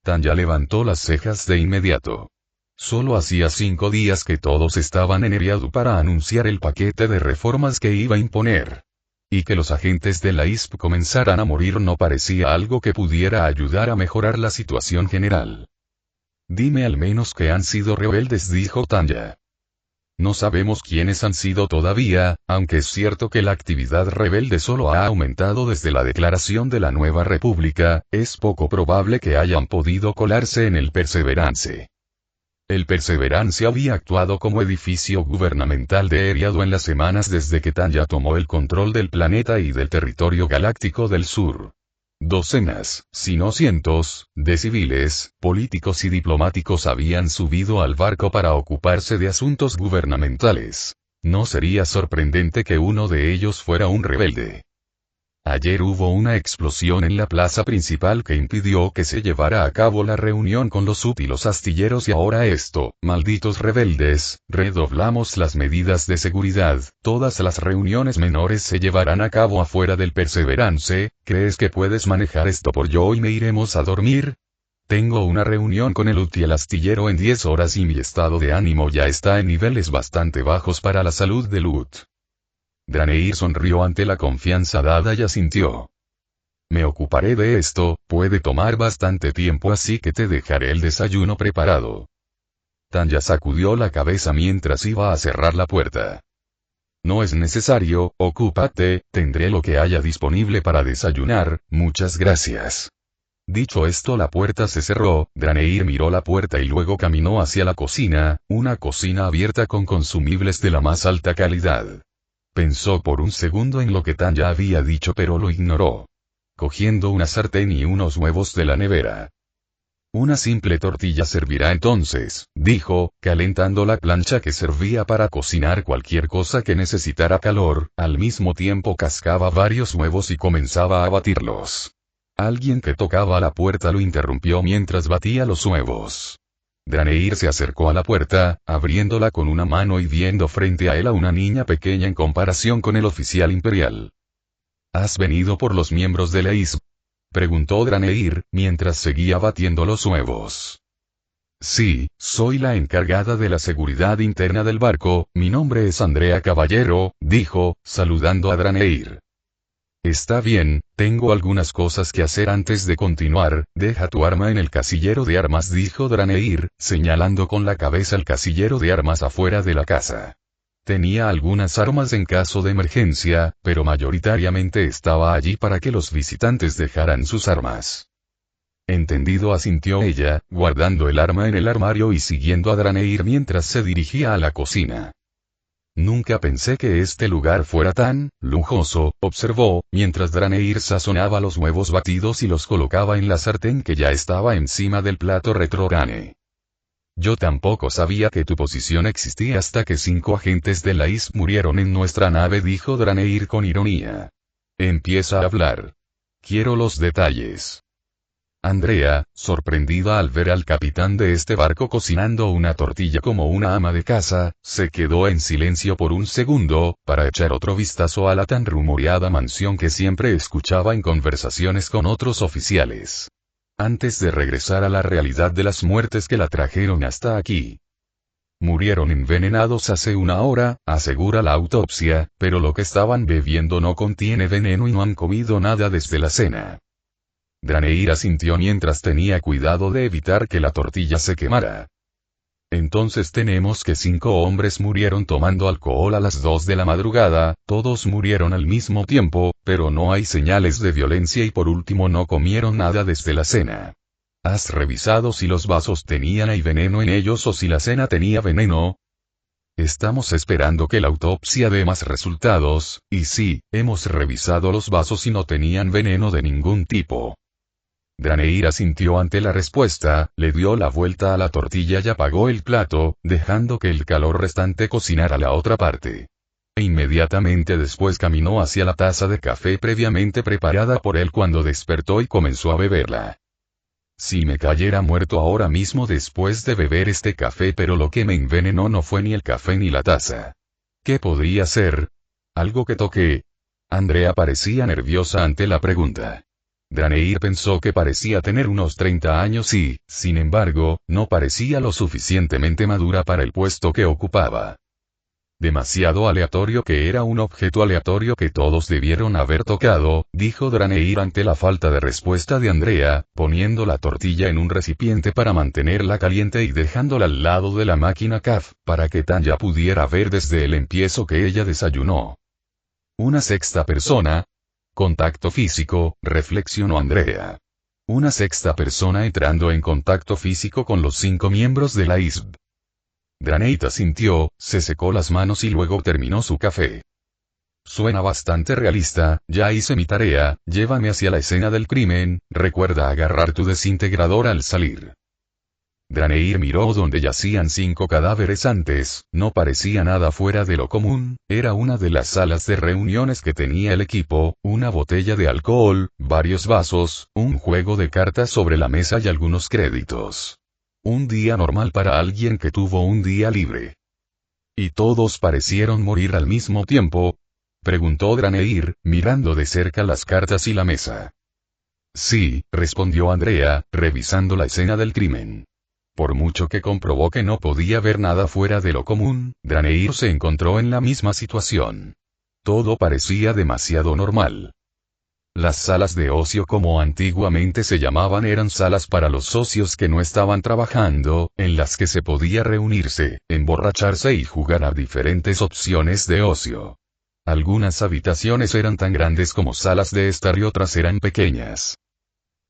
Tanya levantó las cejas de inmediato. Solo hacía 5 días que todos estaban en Eriadu para anunciar el paquete de reformas que iba a imponer. Y que los agentes de la ISP comenzaran a morir no parecía algo que pudiera ayudar a mejorar la situación general. Dime al menos que han sido rebeldes, dijo Tanya. No sabemos quiénes han sido todavía, aunque es cierto que la actividad rebelde solo ha aumentado desde la declaración de la Nueva República, es poco probable que hayan podido colarse en el Perseverance. El Perseverance había actuado como edificio gubernamental de Eriadu en las semanas desde que Tanya tomó el control del planeta y del territorio galáctico del sur. Docenas, si no cientos, de civiles, políticos y diplomáticos habían subido al barco para ocuparse de asuntos gubernamentales. No sería sorprendente que uno de ellos fuera un rebelde. Ayer hubo una explosión en la plaza principal que impidió que se llevara a cabo la reunión con los útiles astilleros y ahora esto, malditos rebeldes, redoblamos las medidas de seguridad, todas las reuniones menores se llevarán a cabo afuera del Perseverance. ¿Crees que puedes manejar esto por yo y me iremos a dormir? Tengo una reunión con el útil astillero en 10 horas y mi estado de ánimo ya está en niveles bastante bajos para la salud de Lut. Draneir sonrió ante la confianza dada y asintió. Me ocuparé de esto, puede tomar bastante tiempo así que te dejaré el desayuno preparado. Tanya sacudió la cabeza mientras iba a cerrar la puerta. No es necesario, ocúpate, tendré lo que haya disponible para desayunar, muchas gracias. Dicho esto la puerta se cerró, Draneir miró la puerta y luego caminó hacia la cocina, una cocina abierta con consumibles de la más alta calidad. Pensó por un segundo en lo que Tanya había dicho pero lo ignoró. Cogiendo una sartén y unos huevos de la nevera. Una simple tortilla servirá entonces, dijo, calentando la plancha que servía para cocinar cualquier cosa que necesitara calor, al mismo tiempo cascaba varios huevos y comenzaba a batirlos. Alguien que tocaba a la puerta lo interrumpió mientras batía los huevos. Draneir se acercó a la puerta, abriéndola con una mano y viendo frente a él a una niña pequeña en comparación con el oficial imperial. ¿Has venido por los miembros de la ISB? Preguntó Draneir, mientras seguía batiendo los huevos. Sí, soy la encargada de la seguridad interna del barco, mi nombre es Andrea Caballero, dijo, saludando a Draneir. Está bien, tengo algunas cosas que hacer antes de continuar, deja tu arma en el casillero de armas, dijo Draneir, señalando con la cabeza el casillero de armas afuera de la casa. Tenía algunas armas en caso de emergencia, pero mayoritariamente estaba allí para que los visitantes dejaran sus armas. Entendido, asintió ella, guardando el arma en el armario y siguiendo a Draneir mientras se dirigía a la cocina. Nunca pensé que este lugar fuera tan lujoso, observó, mientras Draneir sazonaba los huevos batidos y los colocaba en la sartén que ya estaba encima del plato retrorane. Yo tampoco sabía que tu posición existía hasta que 5 agentes de la IS murieron en nuestra nave, dijo Draneir con ironía. Empieza a hablar. Quiero los detalles. Andrea, sorprendida al ver al capitán de este barco cocinando una tortilla como una ama de casa, se quedó en silencio por un segundo, para echar otro vistazo a la tan rumoreada mansión que siempre escuchaba en conversaciones con otros oficiales. Antes de regresar a la realidad de las muertes que la trajeron hasta aquí. Murieron envenenados hace 1 hora, asegura la autopsia, pero lo que estaban bebiendo no contiene veneno y no han comido nada desde la cena. Draneir asintió mientras tenía cuidado de evitar que la tortilla se quemara. Entonces tenemos que 5 hombres murieron tomando alcohol a las 2 de la madrugada, todos murieron al mismo tiempo, pero no hay señales de violencia y por último no comieron nada desde la cena. ¿Has revisado si los vasos tenían veneno en ellos o si la cena tenía veneno? Estamos esperando que la autopsia dé más resultados, y sí, hemos revisado los vasos y no tenían veneno de ningún tipo. Draneir asintió ante la respuesta, le dio la vuelta a la tortilla y apagó el plato, dejando que el calor restante cocinara la otra parte. Inmediatamente después caminó hacia la taza de café previamente preparada por él cuando despertó y comenzó a beberla. Si me cayera muerto ahora mismo después de beber este café, pero lo que me envenenó no fue ni el café ni la taza. ¿Qué podría ser? ¿Algo que toqué? Andrea parecía nerviosa ante la pregunta. Draneir pensó que parecía tener unos 30 años y, sin embargo, no parecía lo suficientemente madura para el puesto que ocupaba. Demasiado aleatorio, que era un objeto aleatorio que todos debieron haber tocado, dijo Draneir ante la falta de respuesta de Andrea, poniendo la tortilla en un recipiente para mantenerla caliente y dejándola al lado de la máquina CAF, para que Tanya pudiera ver desde el empiezo que ella desayunó. Una sexta persona. Contacto físico, reflexionó Andrea. Una sexta persona entrando en contacto físico con los 5 miembros de la ISB. Draneir asintió, se secó las manos y luego terminó su café. Suena bastante realista, ya hice mi tarea, llévame hacia la escena del crimen, recuerda agarrar tu desintegrador al salir. Draneir miró donde yacían 5 cadáveres antes, no parecía nada fuera de lo común, era una de las salas de reuniones que tenía el equipo, una botella de alcohol, varios vasos, un juego de cartas sobre la mesa y algunos créditos. Un día normal para alguien que tuvo un día libre. ¿Y todos parecieron morir al mismo tiempo? Preguntó Draneir, mirando de cerca las cartas y la mesa. Sí, respondió Andrea, revisando la escena del crimen. Por mucho que comprobó que no podía ver nada fuera de lo común, Draneir se encontró en la misma situación. Todo parecía demasiado normal. Las salas de ocio, como antiguamente se llamaban, eran salas para los socios que no estaban trabajando, en las que se podía reunirse, emborracharse y jugar a diferentes opciones de ocio. Algunas habitaciones eran tan grandes como salas de estar y otras eran pequeñas.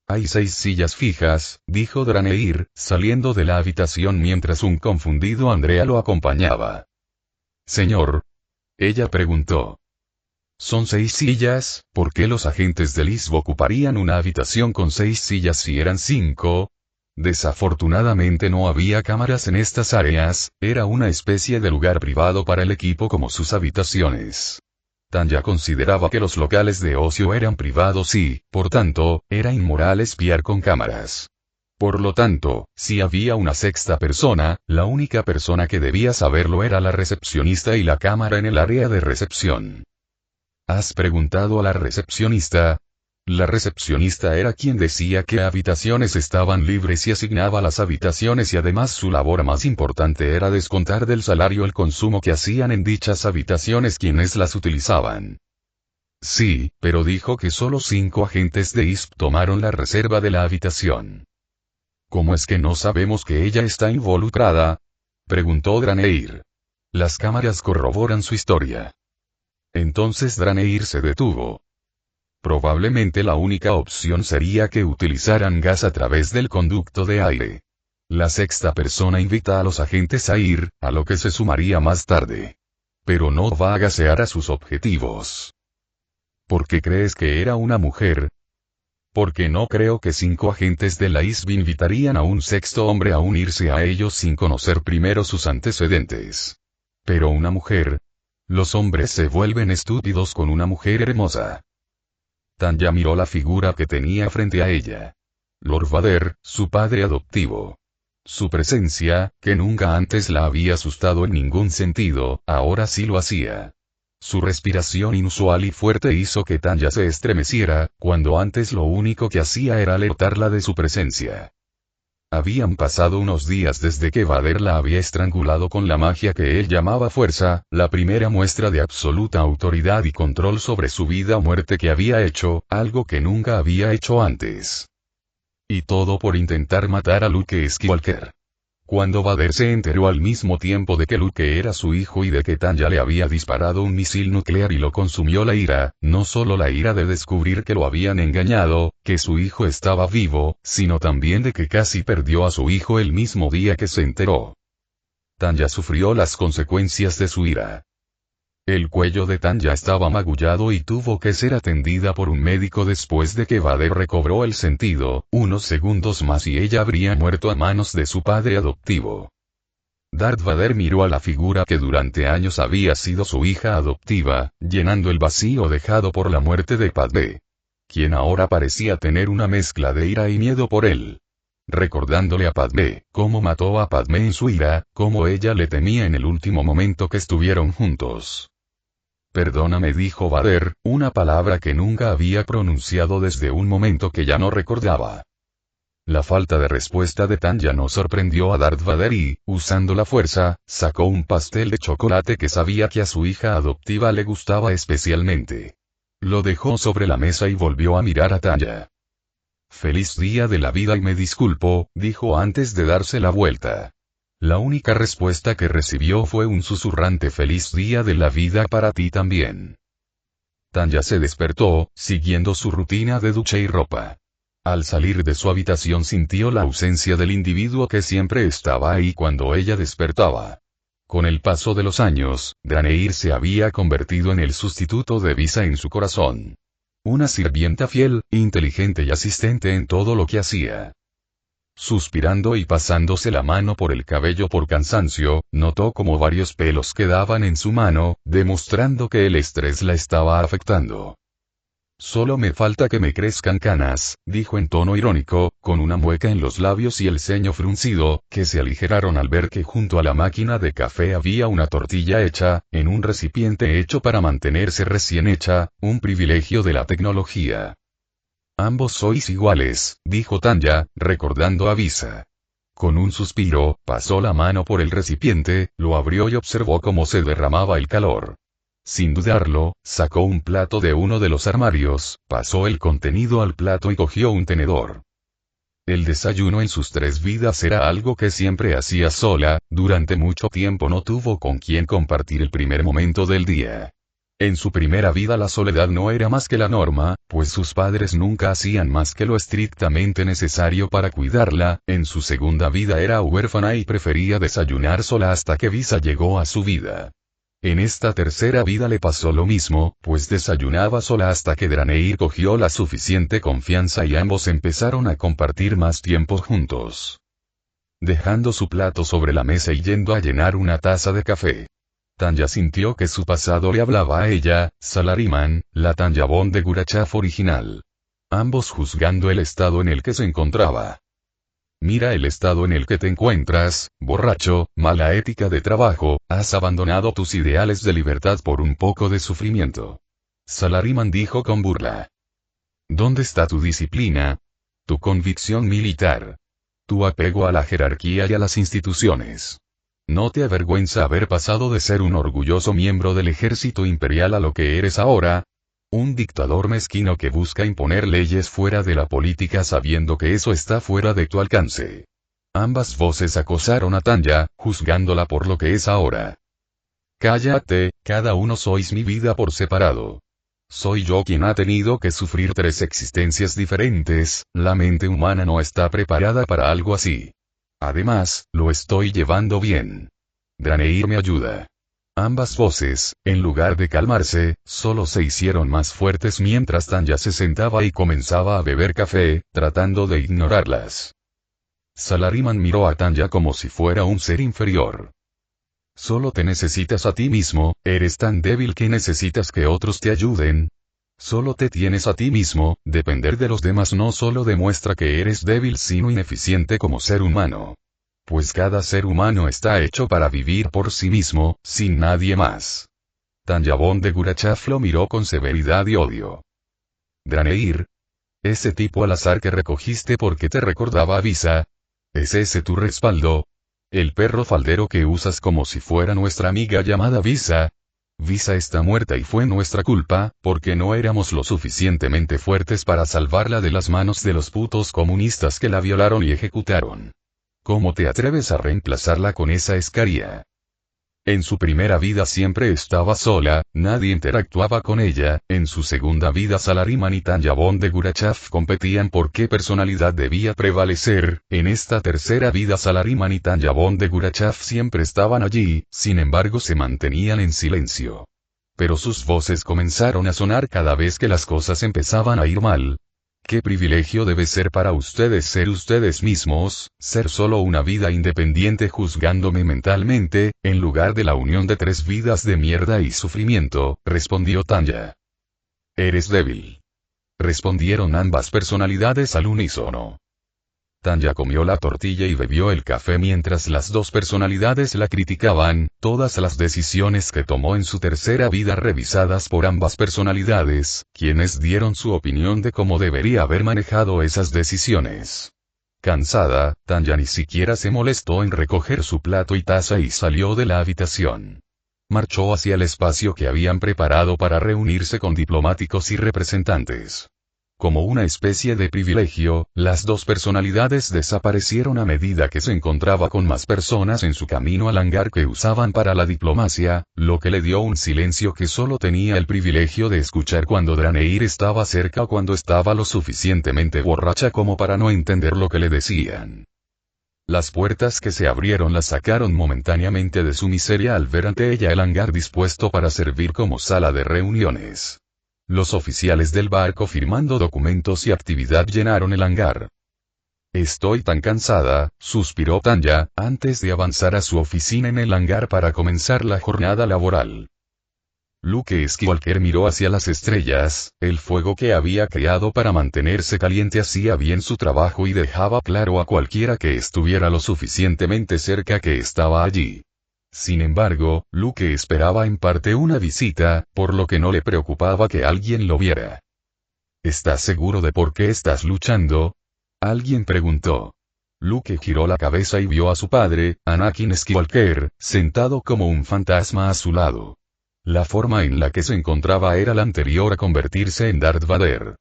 Hay 6 sillas fijas, dijo Draneir, saliendo de la habitación mientras un confundido Andrea lo acompañaba. Señor. Ella preguntó. Son 6 sillas, ¿por qué los agentes del ISB ocuparían una habitación con 6 sillas si eran 5? Desafortunadamente no había cámaras en estas áreas, era una especie de lugar privado para el equipo como sus habitaciones. Tanya consideraba que los locales de ocio eran privados y, por tanto, era inmoral espiar con cámaras. Por lo tanto, si había una 6ª persona, la única persona que debía saberlo era la recepcionista y la cámara en el área de recepción. ¿Has preguntado a la recepcionista? La recepcionista era quien decía qué habitaciones estaban libres y asignaba las habitaciones, y además su labor más importante era descontar del salario el consumo que hacían en dichas habitaciones quienes las utilizaban. Sí, pero dijo que solo 5 agentes de ISP tomaron la reserva de la habitación. ¿Cómo es que no sabemos que ella está involucrada? Preguntó Draneir. Las cámaras corroboran su historia. Entonces Draneir se detuvo. Probablemente la única opción sería que utilizaran gas a través del conducto de aire. La 6ª persona invita a los agentes a ir, a lo que se sumaría más tarde. Pero no va a gasear a sus objetivos. ¿Por qué crees que era una mujer? Porque no creo que 5 agentes de la ISB invitarían a un 6º hombre a unirse a ellos sin conocer primero sus antecedentes. Pero una mujer. Los hombres se vuelven estúpidos con una mujer hermosa. Tanya miró la figura que tenía frente a ella. Lord Vader, su padre adoptivo. Su presencia, que nunca antes la había asustado en ningún sentido, ahora sí lo hacía. Su respiración inusual y fuerte hizo que Tanya se estremeciera, cuando antes lo único que hacía era alertarla de su presencia. Habían pasado unos días desde que Vader la había estrangulado con la magia que él llamaba fuerza, la primera muestra de absoluta autoridad y control sobre su vida o muerte que había hecho, algo que nunca había hecho antes. Y todo por intentar matar a Luke Skywalker. Cuando Vader se enteró al mismo tiempo de que Luke era su hijo y de que Tanya le había disparado un misil nuclear y lo consumió la ira, no solo la ira de descubrir que lo habían engañado, que su hijo estaba vivo, sino también de que casi perdió a su hijo el mismo día que se enteró. Tanya sufrió las consecuencias de su ira. El cuello de Tanya estaba magullado y tuvo que ser atendida por un médico después de que Vader recobró el sentido, unos segundos más y ella habría muerto a manos de su padre adoptivo. Darth Vader miró a la figura que durante años había sido su hija adoptiva, llenando el vacío dejado por la muerte de Padmé, quien ahora parecía tener una mezcla de ira y miedo por él. Recordándole a Padmé, cómo mató a Padmé en su ira, cómo ella le temía en el último momento que estuvieron juntos. Perdóname, dijo Vader, una palabra que nunca había pronunciado desde un momento que ya no recordaba. La falta de respuesta de Tanya no sorprendió a Darth Vader y, usando la fuerza, sacó un pastel de chocolate que sabía que a su hija adoptiva le gustaba especialmente. Lo dejó sobre la mesa y volvió a mirar a Tanya. Feliz día de la vida y me disculpo, dijo antes de darse la vuelta. La única respuesta que recibió fue un susurrante feliz día de la vida para ti también. Tanya se despertó, siguiendo su rutina de ducha y ropa. Al salir de su habitación sintió la ausencia del individuo que siempre estaba ahí cuando ella despertaba. Con el paso de los años, Draneir se había convertido en el sustituto de Visa en su corazón. Una sirvienta fiel, inteligente y asistente en todo lo que hacía. Suspirando y pasándose la mano por el cabello por cansancio, notó como varios pelos quedaban en su mano, demostrando que el estrés la estaba afectando. Solo me falta que me crezcan canas, dijo en tono irónico, con una mueca en los labios y el ceño fruncido, que se aligeraron al ver que junto a la máquina de café había una tortilla hecha, en un recipiente hecho para mantenerse recién hecha, un privilegio de la tecnología. Ambos sois iguales, dijo Tanya, recordando a Visa. Con un suspiro, pasó la mano por el recipiente, lo abrió y observó cómo se derramaba el calor. Sin dudarlo, sacó un plato de uno de los armarios, pasó el contenido al plato y cogió un tenedor. El desayuno en sus 3 vidas era algo que siempre hacía sola, durante mucho tiempo no tuvo con quien compartir el primer momento del día. En su primera vida la soledad no era más que la norma, pues sus padres nunca hacían más que lo estrictamente necesario para cuidarla, en su segunda vida era huérfana y prefería desayunar sola hasta que Visa llegó a su vida. En esta tercera vida le pasó lo mismo, pues desayunaba sola hasta que Draneir cogió la suficiente confianza y ambos empezaron a compartir más tiempo juntos. Dejando su plato sobre la mesa y yendo a llenar una taza de café. Tanya sintió que su pasado le hablaba a ella, Salaryman, la Tanya Bond de Gurachav original. Ambos juzgando el estado en el que se encontraba. Mira el estado en el que te encuentras, borracho, mala ética de trabajo, has abandonado tus ideales de libertad por un poco de sufrimiento. Salaryman dijo con burla. ¿Dónde está tu disciplina? Tu convicción militar. Tu apego a la jerarquía y a las instituciones. ¿No te avergüenza haber pasado de ser un orgulloso miembro del ejército imperial a lo que eres ahora? Un dictador mezquino que busca imponer leyes fuera de la política sabiendo que eso está fuera de tu alcance. Ambas voces acosaron a Tanya, juzgándola por lo que es ahora. Cállate, cada uno sois mi vida por separado. Soy yo quien ha tenido que sufrir 3 existencias diferentes, la mente humana no está preparada para algo así. Además, lo estoy llevando bien. Draneir me ayuda. Ambas voces, en lugar de calmarse, solo se hicieron más fuertes mientras Tanya se sentaba y comenzaba a beber café, tratando de ignorarlas. Salaryman miró a Tanya como si fuera un ser inferior. Solo te necesitas a ti mismo, eres tan débil que necesitas que otros te ayuden. Solo te tienes a ti mismo, depender de los demás no solo demuestra que eres débil sino ineficiente como ser humano. Pues cada ser humano está hecho para vivir por sí mismo, sin nadie más. Tanya Bond de Gurachav lo miró con severidad y odio. Draneir. Ese tipo al azar que recogiste porque te recordaba a Visa. ¿Es ese tu respaldo? El perro faldero que usas como si fuera nuestra amiga llamada Visa. Visa está muerta y fue nuestra culpa, porque no éramos lo suficientemente fuertes para salvarla de las manos de los putos comunistas que la violaron y ejecutaron. ¿Cómo te atreves a reemplazarla con esa escaría? En su primera vida siempre estaba sola, nadie interactuaba con ella, en su segunda vida Salaryman y Tanya Bond de Gurachav competían por qué personalidad debía prevalecer, en esta tercera vida Salaryman y Tanya Bond de Gurachav siempre estaban allí, sin embargo se mantenían en silencio. Pero sus voces comenzaron a sonar cada vez que las cosas empezaban a ir mal. ¿Qué privilegio debe ser para ustedes ser ustedes mismos, ser solo una vida independiente juzgándome mentalmente, en lugar de la unión de 3 vidas de mierda y sufrimiento? Respondió Tanya. Eres débil. Respondieron ambas personalidades al unísono. Tanya comió la tortilla y bebió el café mientras las 2 personalidades la criticaban, todas las decisiones que tomó en su tercera vida revisadas por ambas personalidades, quienes dieron su opinión de cómo debería haber manejado esas decisiones. Cansada, Tanya ni siquiera se molestó en recoger su plato y taza y salió de la habitación. Marchó hacia el espacio que habían preparado para reunirse con diplomáticos y representantes. Como una especie de privilegio, las 2 personalidades desaparecieron a medida que se encontraba con más personas en su camino al hangar que usaban para la diplomacia, lo que le dio un silencio que solo tenía el privilegio de escuchar cuando Draneir estaba cerca o cuando estaba lo suficientemente borracha como para no entender lo que le decían. Las puertas que se abrieron la sacaron momentáneamente de su miseria al ver ante ella el hangar dispuesto para servir como sala de reuniones. Los oficiales del barco firmando documentos y actividad llenaron el hangar. Estoy tan cansada, suspiró Tanya, antes de avanzar a su oficina en el hangar para comenzar la jornada laboral. Luke Skywalker miró hacia las estrellas, el fuego que había creado para mantenerse caliente hacía bien su trabajo y dejaba claro a cualquiera que estuviera lo suficientemente cerca que estaba allí. Sin embargo, Luke esperaba en parte una visita, por lo que no le preocupaba que alguien lo viera. ¿Estás seguro de por qué estás luchando? Alguien preguntó. Luke giró la cabeza y vio a su padre, Anakin Skywalker, sentado como un fantasma a su lado. La forma en la que se encontraba era la anterior a convertirse en Darth Vader.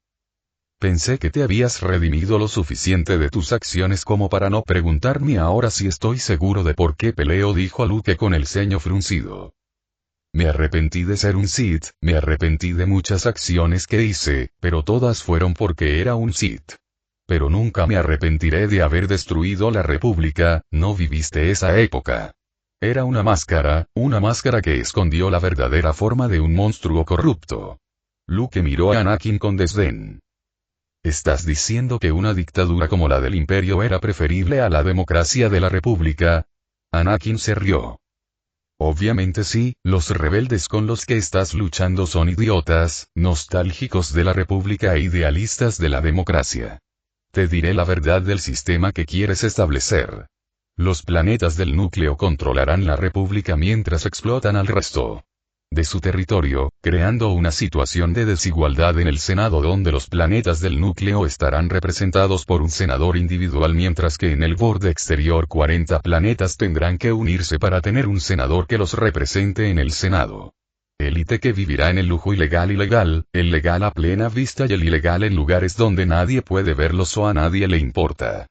Pensé que te habías redimido lo suficiente de tus acciones como para no preguntarme ahora si estoy seguro de por qué peleo, dijo Luke con el ceño fruncido. Me arrepentí de ser un Sith, me arrepentí de muchas acciones que hice, pero todas fueron porque era un Sith. Pero nunca me arrepentiré de haber destruido la República, no viviste esa época. Era una máscara que escondió la verdadera forma de un monstruo corrupto. Luke miró a Anakin con desdén. ¿Estás diciendo que una dictadura como la del Imperio era preferible a la democracia de la República? Anakin se rió. Obviamente sí, los rebeldes con los que estás luchando son idiotas, nostálgicos de la República e idealistas de la democracia. Te diré la verdad del sistema que quieres establecer. Los planetas del núcleo controlarán la República mientras explotan al resto de su territorio, creando una situación de desigualdad en el Senado donde los planetas del núcleo estarán representados por un senador individual mientras que en el borde exterior 40 planetas tendrán que unirse para tener un senador que los represente en el Senado. Élite que vivirá en el lujo ilegal, el legal a plena vista y el ilegal en lugares donde nadie puede verlos o a nadie le importa.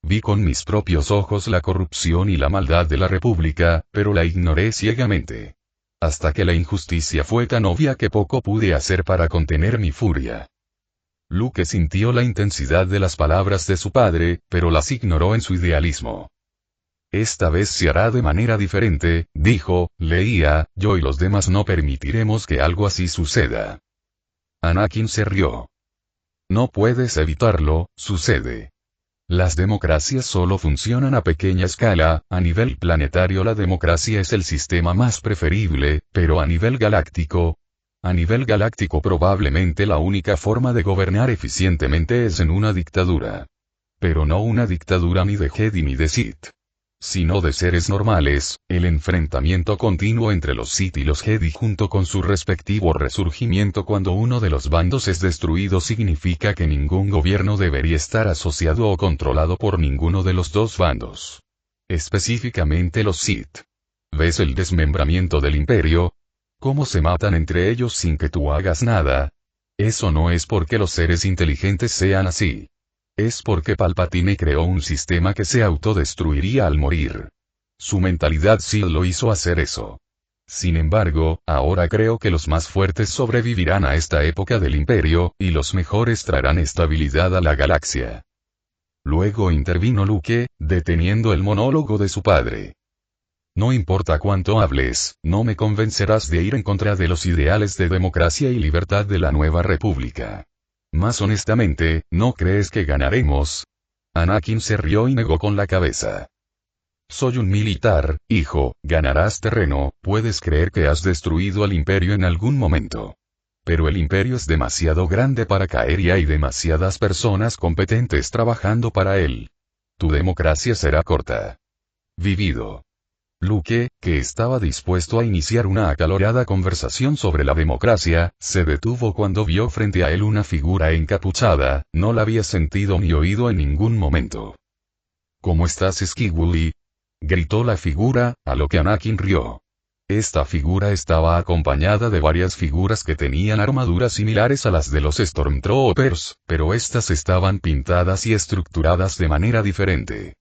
Vi con mis propios ojos la corrupción y la maldad de la República, pero la ignoré ciegamente. Hasta que la injusticia fue tan obvia que poco pude hacer para contener mi furia. Luke sintió la intensidad de las palabras de su padre, pero las ignoró en su idealismo. Esta vez se hará de manera diferente, dijo, Leia, yo y los demás no permitiremos que algo así suceda. Anakin se rió. No puedes evitarlo, sucede. Las democracias solo funcionan a pequeña escala, a nivel planetario la democracia es el sistema más preferible, pero a nivel galáctico probablemente la única forma de gobernar eficientemente es en una dictadura. Pero no una dictadura ni de Jedi ni de Sith. Sino de seres normales, el enfrentamiento continuo entre los Sith y los Jedi junto con su respectivo resurgimiento cuando uno de los bandos es destruido significa que ningún gobierno debería estar asociado o controlado por ninguno de los dos bandos. Específicamente los Sith. ¿Ves el desmembramiento del Imperio? ¿Cómo se matan entre ellos sin que tú hagas nada? Eso no es porque los seres inteligentes sean así. Es porque Palpatine creó un sistema que se autodestruiría al morir. Su mentalidad sí lo hizo hacer eso. Sin embargo, ahora creo que los más fuertes sobrevivirán a esta época del Imperio, y los mejores traerán estabilidad a la galaxia. Luego intervino Luke, deteniendo el monólogo de su padre. No importa cuánto hables, no me convencerás de ir en contra de los ideales de democracia y libertad de la nueva república. Más honestamente, ¿no crees que ganaremos? Anakin se rió y negó con la cabeza. Soy un militar, hijo, ganarás terreno, puedes creer que has destruido al Imperio en algún momento. Pero el Imperio es demasiado grande para caer y hay demasiadas personas competentes trabajando para él. Tu democracia será corta. Vivido. Luke, que estaba dispuesto a iniciar una acalorada conversación sobre la democracia, se detuvo cuando vio frente a él una figura encapuchada, no la había sentido ni oído en ningún momento. ¿Cómo estás, Skywalker? Gritó la figura, a lo que Anakin rió. Esta figura estaba acompañada de varias figuras que tenían armaduras similares a las de los Stormtroopers, pero estas estaban pintadas y estructuradas de manera diferente.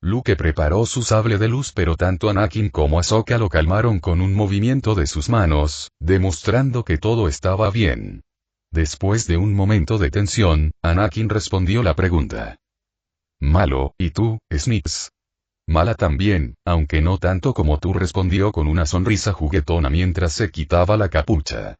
Luke preparó su sable de luz pero tanto Anakin como Ahsoka lo calmaron con un movimiento de sus manos, demostrando que todo estaba bien. Después de un momento de tensión, Anakin respondió la pregunta. Malo, ¿y tú, Snips? Mala también, aunque no tanto como tú, respondió con una sonrisa juguetona mientras se quitaba la capucha.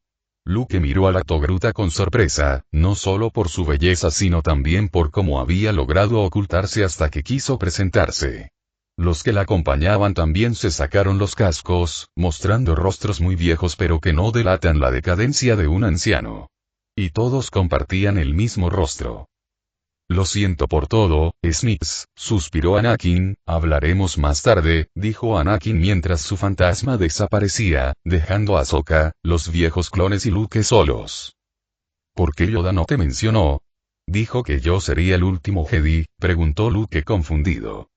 Luke miró a la Togruta con sorpresa, no solo por su belleza sino también por cómo había logrado ocultarse hasta que quiso presentarse. Los que la acompañaban también se sacaron los cascos, mostrando rostros muy viejos pero que no delatan la decadencia de un anciano. Y todos compartían el mismo rostro. Lo siento por todo, Snips, suspiró Anakin, hablaremos más tarde, dijo Anakin mientras su fantasma desaparecía, dejando a Ahsoka, los viejos clones y Luke solos. ¿Por qué Yoda no te mencionó? ¿Dijo que yo sería el último Jedi?, preguntó Luke confundido.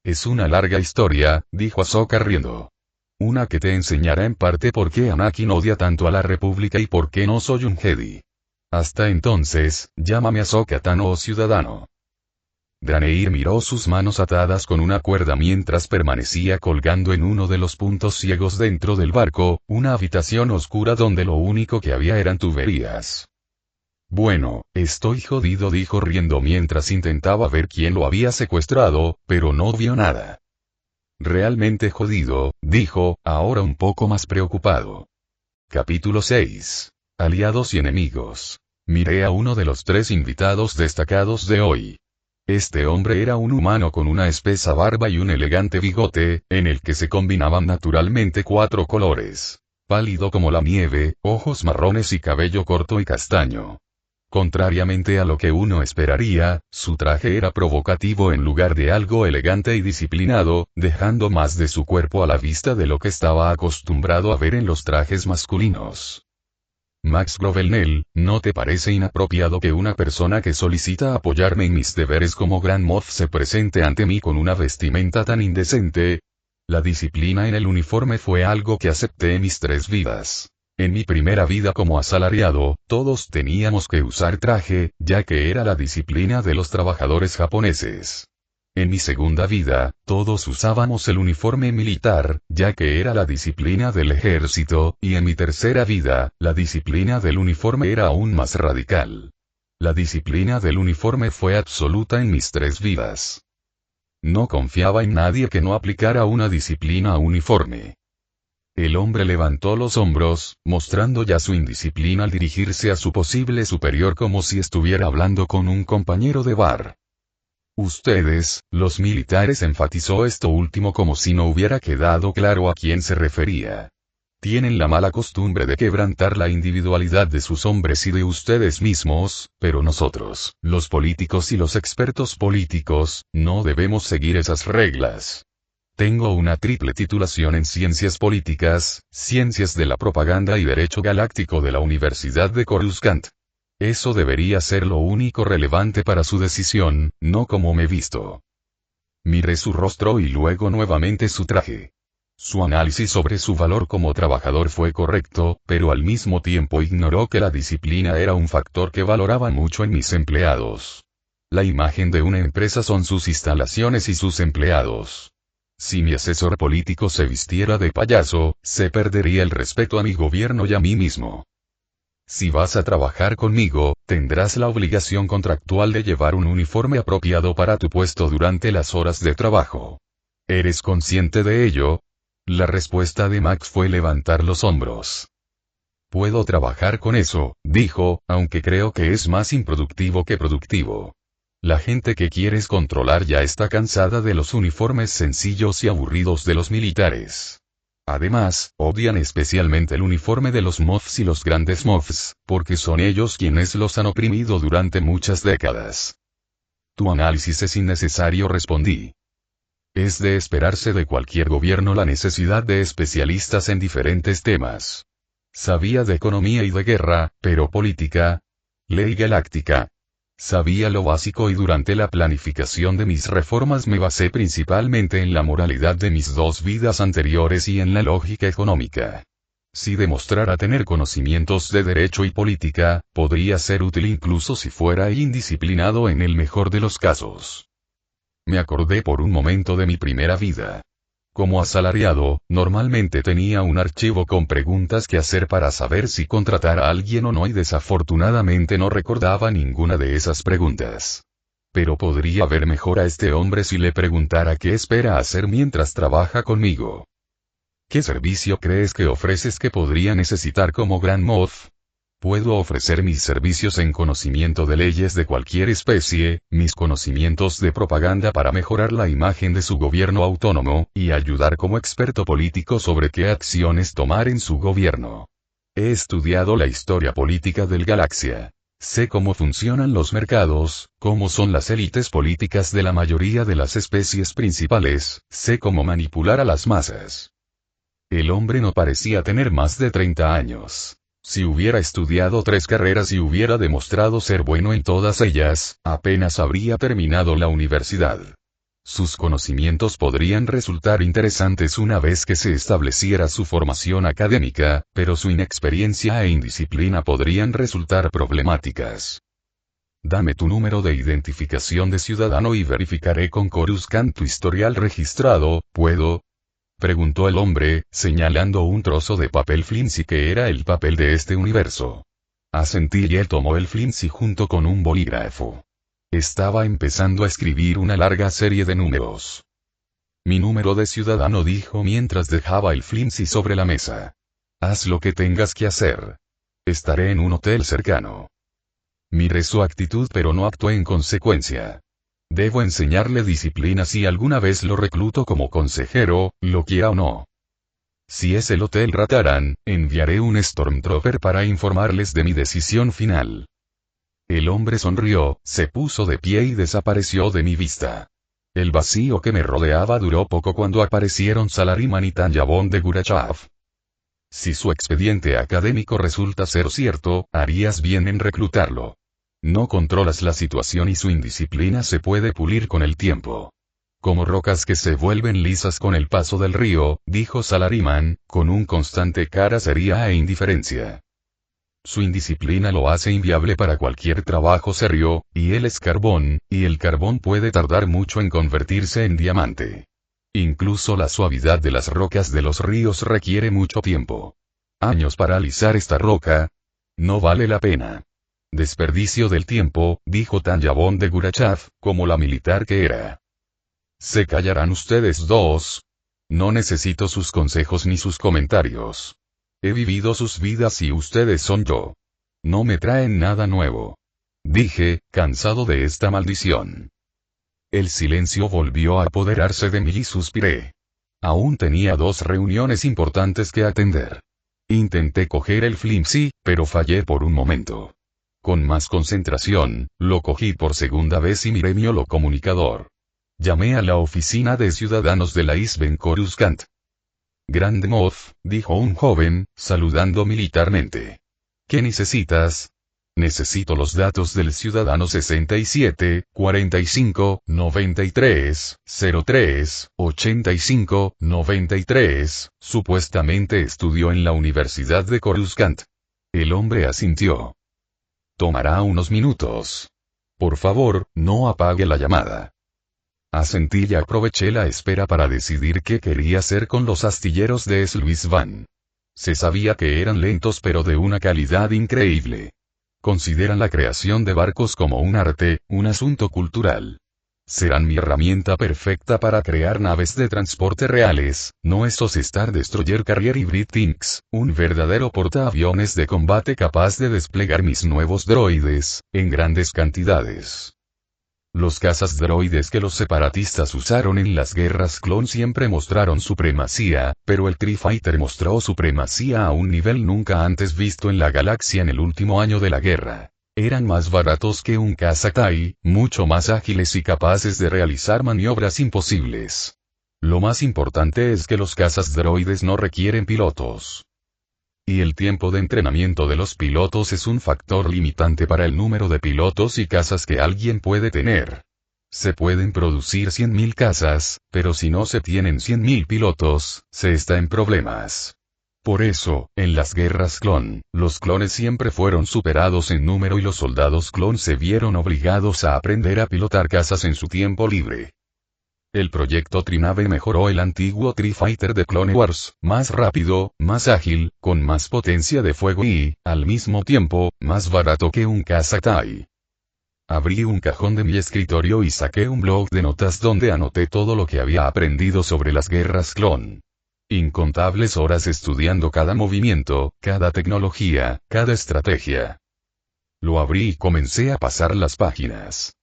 Es una larga historia, dijo Ahsoka riendo. Una que te enseñará en parte por qué Anakin odia tanto a la República y por qué no soy un Jedi. Hasta entonces, llámame Ahsoka Tano o ciudadano. Draneir miró sus manos atadas con una cuerda mientras permanecía colgando en uno de los puntos ciegos dentro del barco, una habitación oscura donde lo único que había eran tuberías. Bueno, estoy jodido, dijo riendo mientras intentaba ver quién lo había secuestrado, pero no vio nada. Realmente jodido, dijo, ahora un poco más preocupado. Capítulo 6. Aliados y enemigos. Miré a uno de los 3 invitados destacados de hoy. Este hombre era un humano con una espesa barba y un elegante bigote, en el que se combinaban naturalmente 4 colores. Pálido como la nieve, ojos marrones y cabello corto y castaño. Contrariamente a lo que uno esperaría, su traje era provocativo en lugar de algo elegante y disciplinado, dejando más de su cuerpo a la vista de lo que estaba acostumbrado a ver en los trajes masculinos. Max Grovenell, ¿no te parece inapropiado que una persona que solicita apoyarme en mis deberes como Gran Moff se presente ante mí con una vestimenta tan indecente? La disciplina en el uniforme fue algo que acepté en mis 3 vidas. En mi primera vida como asalariado, todos teníamos que usar traje, ya que era la disciplina de los trabajadores japoneses. En mi segunda vida, todos usábamos el uniforme militar, ya que era la disciplina del ejército, y en mi tercera vida, la disciplina del uniforme era aún más radical. La disciplina del uniforme fue absoluta en mis 3 vidas. No confiaba en nadie que no aplicara una disciplina uniforme. El hombre levantó los hombros, mostrando ya su indisciplina al dirigirse a su posible superior como si estuviera hablando con un compañero de bar. Ustedes, los militares, enfatizó esto último como si no hubiera quedado claro a quién se refería. Tienen la mala costumbre de quebrantar la individualidad de sus hombres y de ustedes mismos, pero nosotros, los políticos y los expertos políticos, no debemos seguir esas reglas. Tengo una triple titulación en Ciencias Políticas, Ciencias de la Propaganda y Derecho Galáctico de la Universidad de Coruscant. Eso debería ser lo único relevante para su decisión, no cómo me visto. Miré su rostro y luego nuevamente su traje. Su análisis sobre su valor como trabajador fue correcto, pero al mismo tiempo ignoró que la disciplina era un factor que valoraba mucho en mis empleados. La imagen de una empresa son sus instalaciones y sus empleados. Si mi asesor político se vistiera de payaso, se perdería el respeto a mi gobierno y a mí mismo. Si vas a trabajar conmigo, tendrás la obligación contractual de llevar un uniforme apropiado para tu puesto durante las horas de trabajo. ¿Eres consciente de ello? La respuesta de Max fue levantar los hombros. Puedo trabajar con eso, dijo, aunque creo que es más improductivo que productivo. La gente que quieres controlar ya está cansada de los uniformes sencillos y aburridos de los militares. Además, odian especialmente el uniforme de los Moffs y los grandes Moffs, porque son ellos quienes los han oprimido durante muchas décadas. Tu análisis es innecesario, respondí. Es de esperarse de cualquier gobierno la necesidad de especialistas en diferentes temas. Sabía de economía y de guerra, pero política, ley galáctica. Sabía lo básico y durante la planificación de mis reformas me basé principalmente en la moralidad de mis 2 vidas anteriores y en la lógica económica. Si demostrara tener conocimientos de derecho y política, podría ser útil incluso si fuera indisciplinado en el mejor de los casos. Me acordé por un momento de mi primera vida. Como asalariado, normalmente tenía un archivo con preguntas que hacer para saber si contratar a alguien o no y desafortunadamente no recordaba ninguna de esas preguntas. Pero podría ver mejor a este hombre si le preguntara qué espera hacer mientras trabaja conmigo. ¿Qué servicio crees que ofreces que podría necesitar como Gran Moff? Puedo ofrecer mis servicios en conocimiento de leyes de cualquier especie, mis conocimientos de propaganda para mejorar la imagen de su gobierno autónomo, y ayudar como experto político sobre qué acciones tomar en su gobierno. He estudiado la historia política del Galaxia. Sé cómo funcionan los mercados, cómo son las élites políticas de la mayoría de las especies principales, sé cómo manipular a las masas. El hombre no parecía tener más de 30 años. Si hubiera estudiado 3 carreras y hubiera demostrado ser bueno en todas ellas, apenas habría terminado la universidad. Sus conocimientos podrían resultar interesantes una vez que se estableciera su formación académica, pero su inexperiencia e indisciplina podrían resultar problemáticas. Dame tu número de identificación de ciudadano y verificaré con Coruscant tu historial registrado, ¿puedo? Preguntó el hombre, señalando un trozo de papel flimsy que era el papel de este universo. Asentí y él tomó el flimsy junto con un bolígrafo. Estaba empezando a escribir una larga serie de números. Mi número de ciudadano, dijo mientras dejaba el flimsy sobre la mesa. Haz lo que tengas que hacer. Estaré en un hotel cercano. Miré su actitud pero no actué en consecuencia. Debo enseñarle disciplina si alguna vez lo recluto como consejero, lo quiera o no. Si es el Hotel Rataran, enviaré un Stormtrooper para informarles de mi decisión final. El hombre sonrió, se puso de pie y desapareció de mi vista. El vacío que me rodeaba duró poco cuando aparecieron Salarima y Tanya Bond de Gurachav. Si su expediente académico resulta ser cierto, harías bien en reclutarlo. No controlas la situación y su indisciplina se puede pulir con el tiempo. Como rocas que se vuelven lisas con el paso del río, dijo Salariman, con un constante cara seria e indiferencia. Su indisciplina lo hace inviable para cualquier trabajo serio, y él es carbón, y el carbón puede tardar mucho en convertirse en diamante. Incluso la suavidad de las rocas de los ríos requiere mucho tiempo. Años para alisar esta roca. No vale la pena. Desperdicio del tiempo, dijo Tanya Bond de Gurachav, como la militar que era. ¿Se callarán ustedes dos? No necesito sus consejos ni sus comentarios. He vivido sus vidas y ustedes son yo. No me traen nada nuevo. Dije, cansado de esta maldición. El silencio volvió a apoderarse de mí y suspiré. Aún tenía 2 reuniones importantes que atender. Intenté coger el flimsy, pero fallé por un momento. Con más concentración, lo cogí por segunda vez y miré mi holocomunicador. Llamé a la oficina de ciudadanos de la Isben Coruscant. Grande Moff, dijo un joven, saludando militarmente. ¿Qué necesitas? Necesito los datos del ciudadano 67, 45, 93, 03, 85, 93, supuestamente estudió en la Universidad de Coruscant. El hombre asintió. Tomará unos minutos. Por favor, no apague la llamada. Asentí y aproveché la espera para decidir qué quería hacer con los astilleros de Sluisvan. Se sabía que eran lentos pero de una calidad increíble. Consideran la creación de barcos como un arte, un asunto cultural. Serán mi herramienta perfecta para crear naves de transporte reales, no esos Star Destroyer Carrier Hybrid Things, un verdadero portaaviones de combate capaz de desplegar mis nuevos droides, en grandes cantidades. Los cazas droides que los separatistas usaron en las guerras clon siempre mostraron supremacía, pero el TIE Fighter mostró supremacía a un nivel nunca antes visto en la galaxia en el último año de la guerra. Eran más baratos que un caza TIE, mucho más ágiles y capaces de realizar maniobras imposibles. Lo más importante es que los cazas droides no requieren pilotos. Y el tiempo de entrenamiento de los pilotos es un factor limitante para el número de pilotos y cazas que alguien puede tener. Se pueden producir 100.000 cazas, pero si no se tienen 100.000 pilotos, se está en problemas. Por eso, en las guerras clon, los clones siempre fueron superados en número y los soldados clon se vieron obligados a aprender a pilotar cazas en su tiempo libre. El proyecto Trinave mejoró el antiguo TIE Fighter de Clone Wars, más rápido, más ágil, con más potencia de fuego y, al mismo tiempo, más barato que un caza TIE. Abrí un cajón de mi escritorio y saqué un blog de notas donde anoté todo lo que había aprendido sobre las guerras clon. Incontables horas estudiando cada movimiento, cada tecnología, cada estrategia. Lo abrí y comencé a pasar las páginas.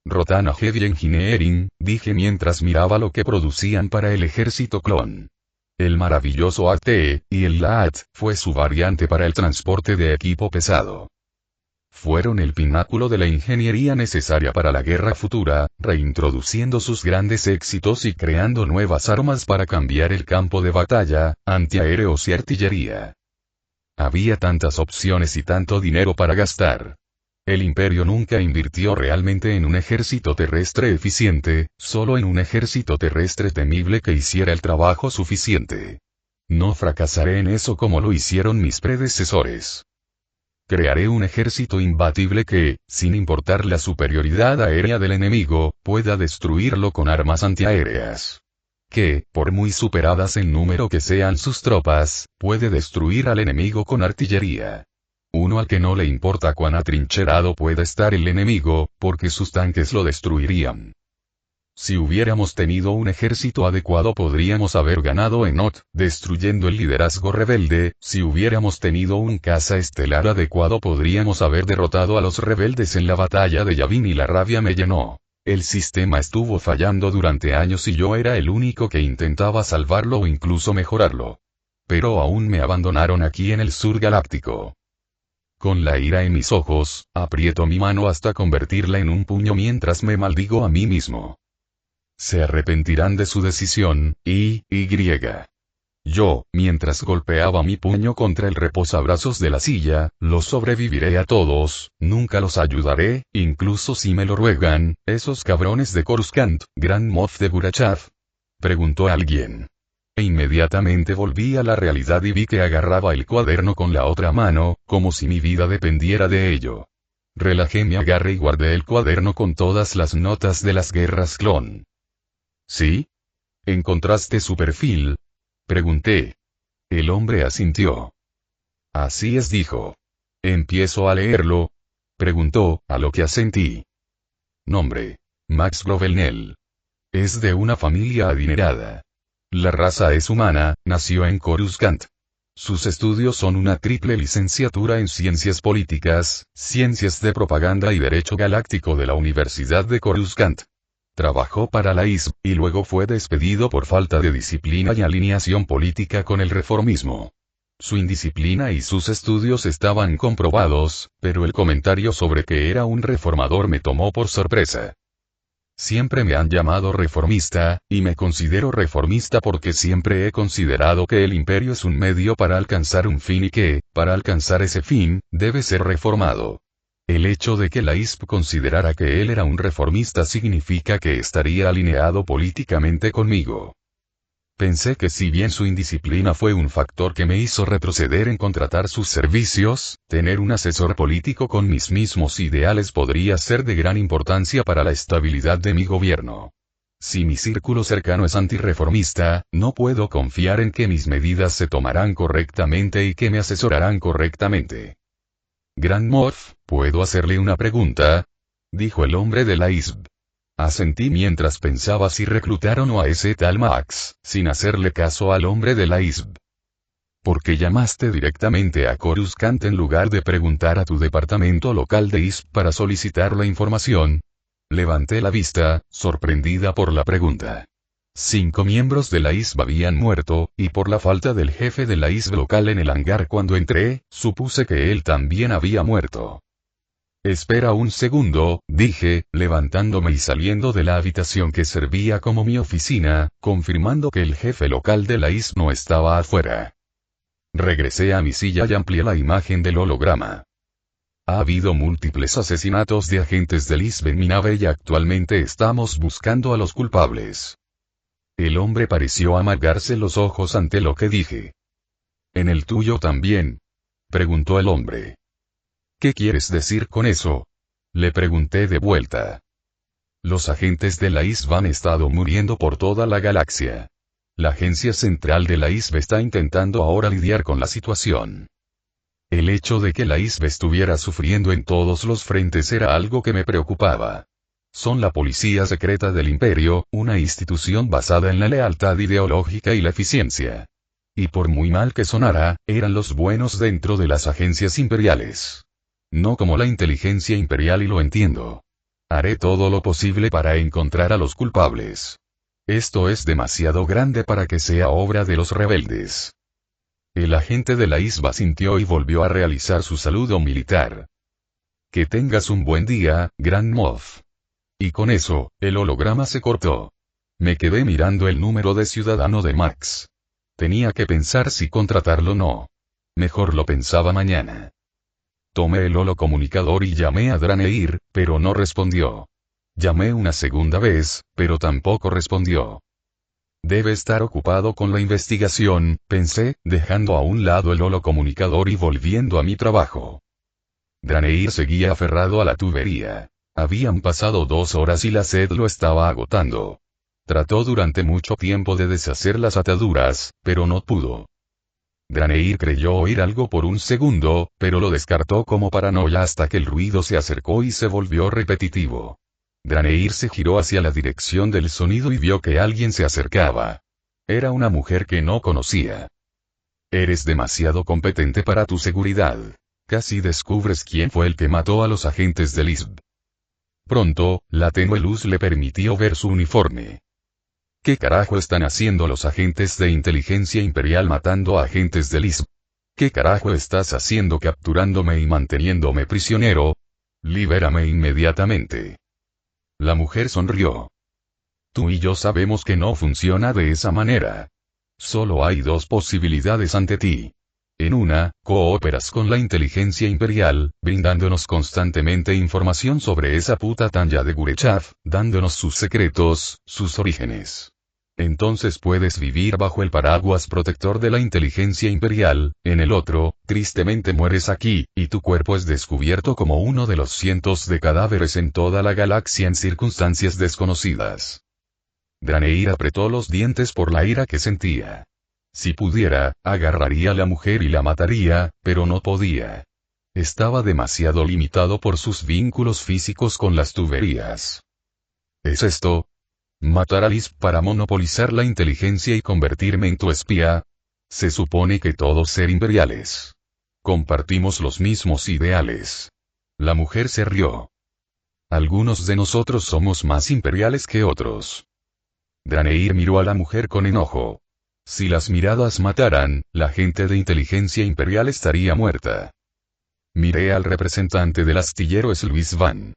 Rotana Heavy Engineering, dije mientras miraba lo que producían para el ejército clon. El maravilloso AT, y el LAAT, fue su variante para el transporte de equipo pesado. Fueron el pináculo de la ingeniería necesaria para la guerra futura, reintroduciendo sus grandes éxitos y creando nuevas armas para cambiar el campo de batalla, antiaéreos y artillería. Había tantas opciones y tanto dinero para gastar. El imperio nunca invirtió realmente en un ejército terrestre eficiente, solo en un ejército terrestre temible que hiciera el trabajo suficiente. No fracasaré en eso como lo hicieron mis predecesores. Crearé un ejército imbatible que, sin importar la superioridad aérea del enemigo, pueda destruirlo con armas antiaéreas. Que, por muy superadas en número que sean sus tropas, puede destruir al enemigo con artillería. Uno al que no le importa cuán atrincherado pueda estar el enemigo, porque sus tanques lo destruirían. Si hubiéramos tenido un ejército adecuado podríamos haber ganado en Ot, destruyendo el liderazgo rebelde. Si hubiéramos tenido un caza estelar adecuado podríamos haber derrotado a los rebeldes en la batalla de Yavin y la rabia me llenó. El sistema estuvo fallando durante años y yo era el único que intentaba salvarlo o incluso mejorarlo. Pero aún me abandonaron aquí en el sur galáctico. Con la ira en mis ojos, aprieto mi mano hasta convertirla en un puño mientras me maldigo a mí mismo. Se arrepentirán de su decisión, Yo, mientras golpeaba mi puño contra el reposabrazos de la silla, los sobreviviré a todos, nunca los ayudaré, incluso si me lo ruegan, esos cabrones de Coruscant, Gran Moff de Gurachav. Preguntó alguien. E inmediatamente volví a la realidad y vi que agarraba el cuaderno con la otra mano, como si mi vida dependiera de ello. Relajé mi agarre y guardé el cuaderno con todas las notas de las guerras clon. ¿Sí? ¿Encontraste su perfil? Pregunté. El hombre asintió. Así es, dijo. ¿Empiezo a leerlo? Preguntó, a lo que asentí. Nombre. Max Grovenell. Es de una familia adinerada. La raza es humana, nació en Coruscant. Sus estudios son una triple licenciatura en Ciencias Políticas, Ciencias de Propaganda y Derecho Galáctico de la Universidad de Coruscant. Trabajó para la ISB, y luego fue despedido por falta de disciplina y alineación política con el reformismo. Su indisciplina y sus estudios estaban comprobados, pero el comentario sobre que era un reformador me tomó por sorpresa. Siempre me han llamado reformista, y me considero reformista porque siempre he considerado que el imperio es un medio para alcanzar un fin y que, para alcanzar ese fin, debe ser reformado. El hecho de que la ISB considerara que él era un reformista significa que estaría alineado políticamente conmigo. Pensé que si bien su indisciplina fue un factor que me hizo retroceder en contratar sus servicios, tener un asesor político con mis mismos ideales podría ser de gran importancia para la estabilidad de mi gobierno. Si mi círculo cercano es antirreformista, no puedo confiar en que mis medidas se tomarán correctamente y que me asesorarán correctamente. Gran Moff, ¿puedo hacerle una pregunta? Dijo el hombre de la ISB. Asentí mientras pensaba si reclutar o no a ese tal Max, sin hacerle caso al hombre de la ISB. ¿Por qué llamaste directamente a Coruscant en lugar de preguntar a tu departamento local de ISB para solicitar la información? Levanté la vista, sorprendida por la pregunta. 5 miembros de la ISB habían muerto, y por la falta del jefe de la ISB local en el hangar cuando entré, supuse que él también había muerto. Espera un segundo, dije, levantándome y saliendo de la habitación que servía como mi oficina, confirmando que el jefe local de la ISB no estaba afuera. Regresé a mi silla y amplié la imagen del holograma. Ha habido múltiples asesinatos de agentes del ISB en mi nave y actualmente estamos buscando a los culpables. El hombre pareció amargarse los ojos ante lo que dije. ¿En el tuyo también? Preguntó el hombre. ¿Qué quieres decir con eso? Le pregunté de vuelta. Los agentes de la ISB han estado muriendo por toda la galaxia. La agencia central de la ISB está intentando ahora lidiar con la situación. El hecho de que la ISB estuviera sufriendo en todos los frentes era algo que me preocupaba. Son la policía secreta del imperio, una institución basada en la lealtad ideológica y la eficiencia. Y por muy mal que sonara, eran los buenos dentro de las agencias imperiales. No como la inteligencia imperial y lo entiendo. Haré todo lo posible para encontrar a los culpables. Esto es demasiado grande para que sea obra de los rebeldes. El agente de la ISB asintió y volvió a realizar su saludo militar. Que tengas un buen día, Grand Moff. Y con eso, el holograma se cortó. Me quedé mirando el número de ciudadano de Max. Tenía que pensar si contratarlo o no. Mejor lo pensaba mañana. Tomé el holocomunicador y llamé a Draneir, pero no respondió. Llamé una segunda vez, pero tampoco respondió. Debe estar ocupado con la investigación, pensé, dejando a un lado el holocomunicador y volviendo a mi trabajo. Draneir seguía aferrado a la tubería. Habían pasado 2 horas y la sed lo estaba agotando. Trató durante mucho tiempo de deshacer las ataduras, pero no pudo. Draneir creyó oír algo por un segundo, pero lo descartó como paranoia hasta que el ruido se acercó y se volvió repetitivo. Draneir se giró hacia la dirección del sonido y vio que alguien se acercaba. Era una mujer que no conocía. Eres demasiado competente para tu seguridad. Casi descubres quién fue el que mató a los agentes del ISB. Pronto, la tenue luz le permitió ver su uniforme. ¿Qué carajo están haciendo los agentes de inteligencia imperial matando a agentes del ISB? ¿Qué carajo estás haciendo capturándome y manteniéndome prisionero? Libérame inmediatamente. La mujer sonrió. Tú y yo sabemos que no funciona de esa manera. Solo hay 2 posibilidades ante ti. En una, cooperas con la inteligencia imperial, brindándonos constantemente información sobre esa puta Tanya de Gurechaf, dándonos sus secretos, sus orígenes. Entonces puedes vivir bajo el paraguas protector de la inteligencia imperial, en el otro, tristemente mueres aquí, y tu cuerpo es descubierto como uno de los cientos de cadáveres en toda la galaxia en circunstancias desconocidas. Draneir apretó los dientes por la ira que sentía. Si pudiera, agarraría a la mujer y la mataría, pero no podía. Estaba demasiado limitado por sus vínculos físicos con las tuberías. ¿Es esto? ¿Matar a Lisp para monopolizar la inteligencia y convertirme en tu espía? Se supone que todos ser imperiales. Compartimos los mismos ideales. La mujer se rió. Algunos de nosotros somos más imperiales que otros. Draneir miró a la mujer con enojo. Si las miradas mataran, la gente de inteligencia imperial estaría muerta. Miré al representante del astillero Sluis Van.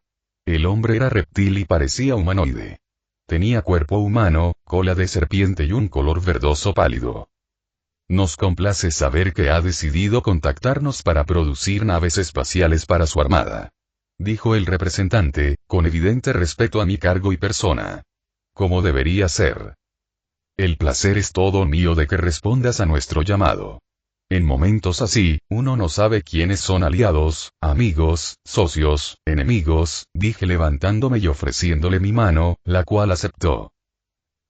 El hombre era reptil y parecía humanoide. Tenía cuerpo humano, cola de serpiente y un color verdoso pálido. Nos complace saber que ha decidido contactarnos para producir naves espaciales para su armada. Dijo el representante, con evidente respeto a mi cargo y persona. Como debería ser. El placer es todo mío de que respondas a nuestro llamado. En momentos así, uno no sabe quiénes son aliados, amigos, socios, enemigos, dije levantándome y ofreciéndole mi mano, la cual aceptó.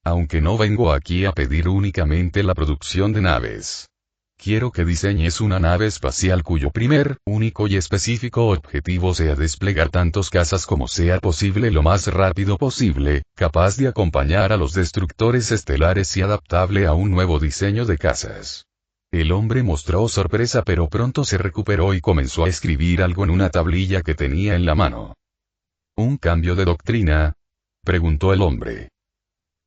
Aunque no vengo aquí a pedir únicamente la producción de naves. Quiero que diseñes una nave espacial cuyo primer, único y específico objetivo sea desplegar tantos cazas como sea posible lo más rápido posible, capaz de acompañar a los destructores estelares y adaptable a un nuevo diseño de cazas. El hombre mostró sorpresa pero pronto se recuperó y comenzó a escribir algo en una tablilla que tenía en la mano. ¿Un cambio de doctrina? Preguntó el hombre.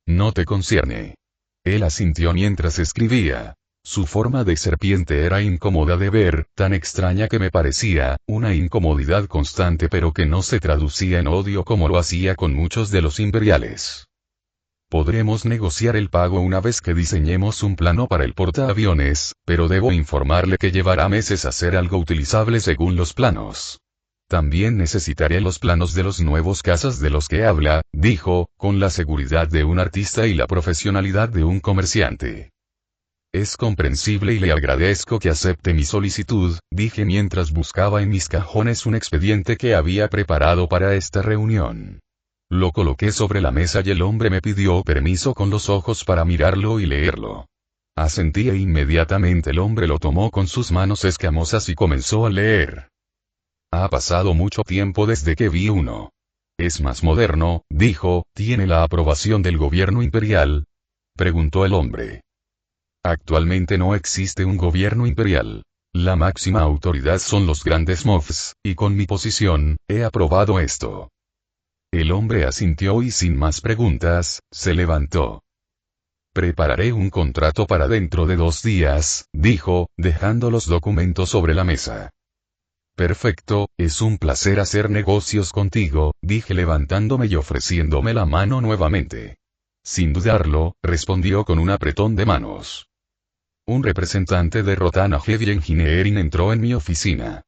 No te concierne. Él asintió mientras escribía. Su forma de serpiente era incómoda de ver, tan extraña que me parecía, una incomodidad constante pero que no se traducía en odio como lo hacía con muchos de los imperiales. Podremos negociar el pago una vez que diseñemos un plano para el portaaviones, pero debo informarle que llevará meses hacer algo utilizable según los planos. También necesitaré los planos de los nuevos cazas de los que habla, dijo, con la seguridad de un artista y la profesionalidad de un comerciante. Es comprensible y le agradezco que acepte mi solicitud, dije mientras buscaba en mis cajones un expediente que había preparado para esta reunión. Lo coloqué sobre la mesa y el hombre me pidió permiso con los ojos para mirarlo y leerlo. Asentí e inmediatamente el hombre lo tomó con sus manos escamosas y comenzó a leer. Ha pasado mucho tiempo desde que vi uno. Es más moderno, dijo, ¿tiene la aprobación del gobierno imperial? Preguntó el hombre. Actualmente no existe un gobierno imperial. La máxima autoridad son los grandes MOFs, y con mi posición, he aprobado esto. El hombre asintió y sin más preguntas, se levantó. Prepararé un contrato para dentro de 2 días, dijo, dejando los documentos sobre la mesa. Perfecto, es un placer hacer negocios contigo, dije levantándome y ofreciéndome la mano nuevamente. Sin dudarlo, respondió con un apretón de manos. Un representante de Rotana Heavy Engineering entró en mi oficina.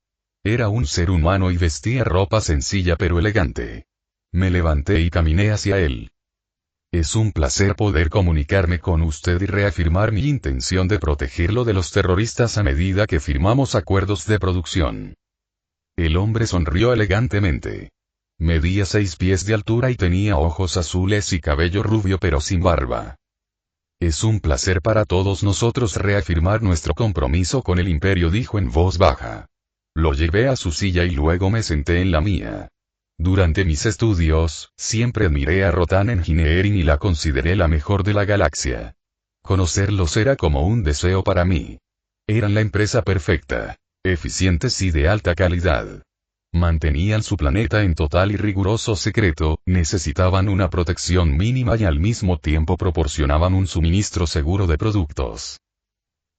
Era un ser humano y vestía ropa sencilla pero elegante. Me levanté y caminé hacia él. Es un placer poder comunicarme con usted y reafirmar mi intención de protegerlo de los terroristas a medida que firmamos acuerdos de producción. El hombre sonrió elegantemente. Medía 6 pies de altura y tenía ojos azules y cabello rubio pero sin barba. Es un placer para todos nosotros reafirmar nuestro compromiso con el imperio, dijo en voz baja. Lo llevé a su silla y luego me senté en la mía. Durante mis estudios, siempre admiré a Rotan Engineering y la consideré la mejor de la galaxia. Conocerlos era como un deseo para mí. Eran la empresa perfecta, eficientes y de alta calidad. Mantenían su planeta en total y riguroso secreto, necesitaban una protección mínima y al mismo tiempo proporcionaban un suministro seguro de productos.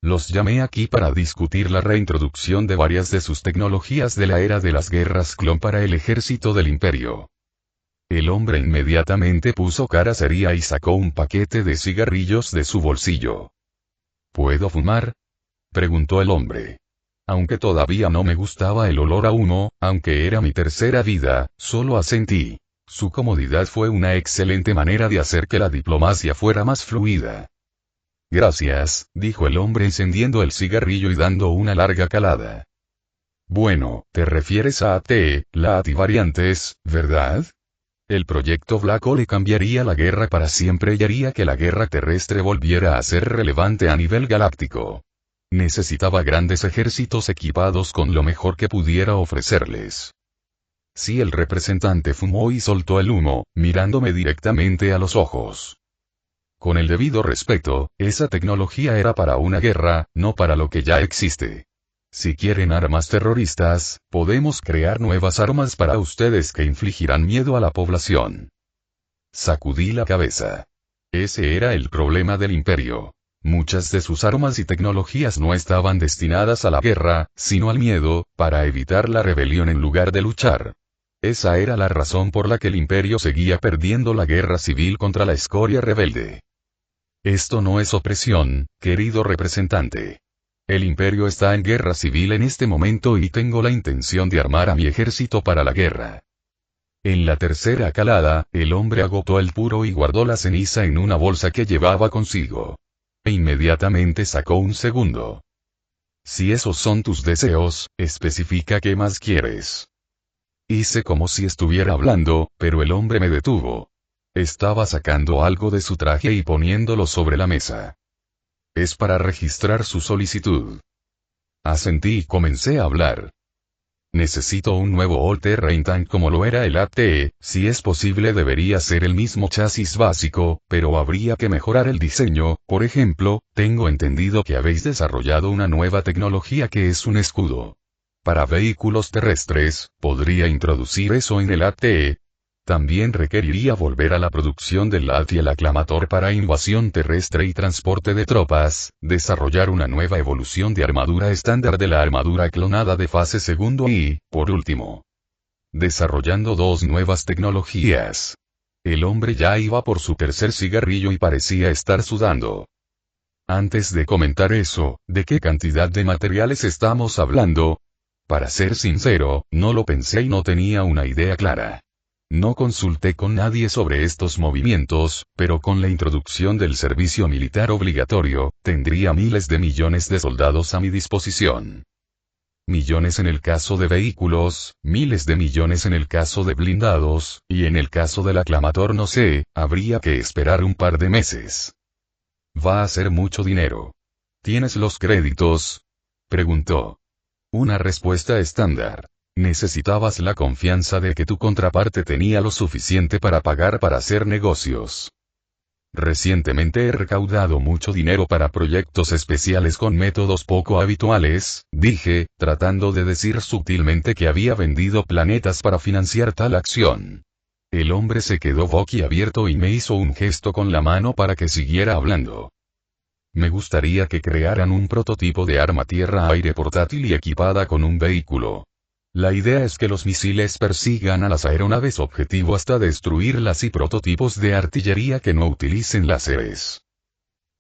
Los llamé aquí para discutir la reintroducción de varias de sus tecnologías de la era de las guerras clon para el ejército del imperio. El hombre inmediatamente puso cara seria y sacó un paquete de cigarrillos de su bolsillo. ¿Puedo fumar?, preguntó el hombre. Aunque todavía no me gustaba el olor a humo, aunque era mi tercera vida, solo asentí. Su comodidad fue una excelente manera de hacer que la diplomacia fuera más fluida. Gracias, dijo el hombre encendiendo el cigarrillo y dando una larga calada. Bueno, te refieres a AT, la AT-variantes, ¿verdad? El proyecto Black Hole cambiaría la guerra para siempre y haría que la guerra terrestre volviera a ser relevante a nivel galáctico. Necesitaba grandes ejércitos equipados con lo mejor que pudiera ofrecerles. Sí, el representante fumó y soltó el humo, mirándome directamente a los ojos. Con el debido respeto, esa tecnología era para una guerra, no para lo que ya existe. Si quieren armas terroristas, podemos crear nuevas armas para ustedes que infligirán miedo a la población. Sacudí la cabeza. Ese era el problema del imperio. Muchas de sus armas y tecnologías no estaban destinadas a la guerra, sino al miedo, para evitar la rebelión en lugar de luchar. Esa era la razón por la que el imperio seguía perdiendo la guerra civil contra la escoria rebelde. Esto no es opresión, querido representante. El imperio está en guerra civil en este momento y tengo la intención de armar a mi ejército para la guerra. En la tercera calada, el hombre agotó el puro y guardó la ceniza en una bolsa que llevaba consigo. E inmediatamente sacó un segundo. Si esos son tus deseos, especifica qué más quieres. Hice como si estuviera hablando, pero el hombre me detuvo. Estaba sacando algo de su traje y poniéndolo sobre la mesa. Es para registrar su solicitud. Asentí y comencé a hablar. Necesito un nuevo All-Terrain Tank como lo era el AT, si es posible debería ser el mismo chasis básico, pero habría que mejorar el diseño. Por ejemplo, tengo entendido que habéis desarrollado una nueva tecnología que es un escudo. Para vehículos terrestres, ¿podría introducir eso en el AT? También requeriría volver a la producción del LAT y el aclamator para invasión terrestre y transporte de tropas, desarrollar una nueva evolución de armadura estándar de la armadura clonada de fase segundo y, por último, desarrollando 2 nuevas tecnologías. El hombre ya iba por su tercer cigarrillo y parecía estar sudando. Antes de comentar eso, ¿de qué cantidad de materiales estamos hablando? Para ser sincero, no lo pensé y no tenía una idea clara. No consulté con nadie sobre estos movimientos, pero con la introducción del servicio militar obligatorio, tendría miles de millones de soldados a mi disposición. Millones en el caso de vehículos, miles de millones en el caso de blindados, y en el caso del aclamator no sé, habría que esperar un par de meses. Va a ser mucho dinero. ¿Tienes los créditos?, preguntó. Una respuesta estándar. Necesitabas la confianza de que tu contraparte tenía lo suficiente para pagar para hacer negocios. Recientemente he recaudado mucho dinero para proyectos especiales con métodos poco habituales, dije, tratando de decir sutilmente que había vendido planetas para financiar tal acción. El hombre se quedó boquiabierto y me hizo un gesto con la mano para que siguiera hablando. Me gustaría que crearan un prototipo de arma tierra-aire portátil y equipada con un vehículo. La idea es que los misiles persigan a las aeronaves objetivo hasta destruirlas y prototipos de artillería que no utilicen láseres.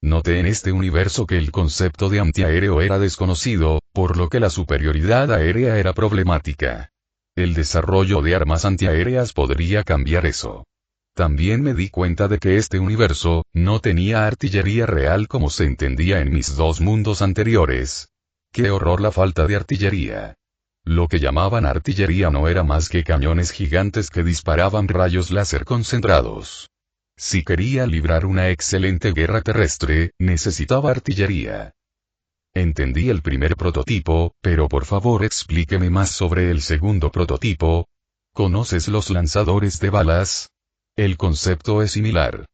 Noté en este universo que el concepto de antiaéreo era desconocido, por lo que la superioridad aérea era problemática. El desarrollo de armas antiaéreas podría cambiar eso. También me di cuenta de que este universo no tenía artillería real como se entendía en mis dos mundos anteriores. ¡Qué horror la falta de artillería! Lo que llamaban artillería no era más que cañones gigantes que disparaban rayos láser concentrados. Si quería librar una excelente guerra terrestre, necesitaba artillería. Entendí el primer prototipo, pero por favor explíqueme más sobre el segundo prototipo. ¿Conoces los lanzadores de balas? El concepto es similar.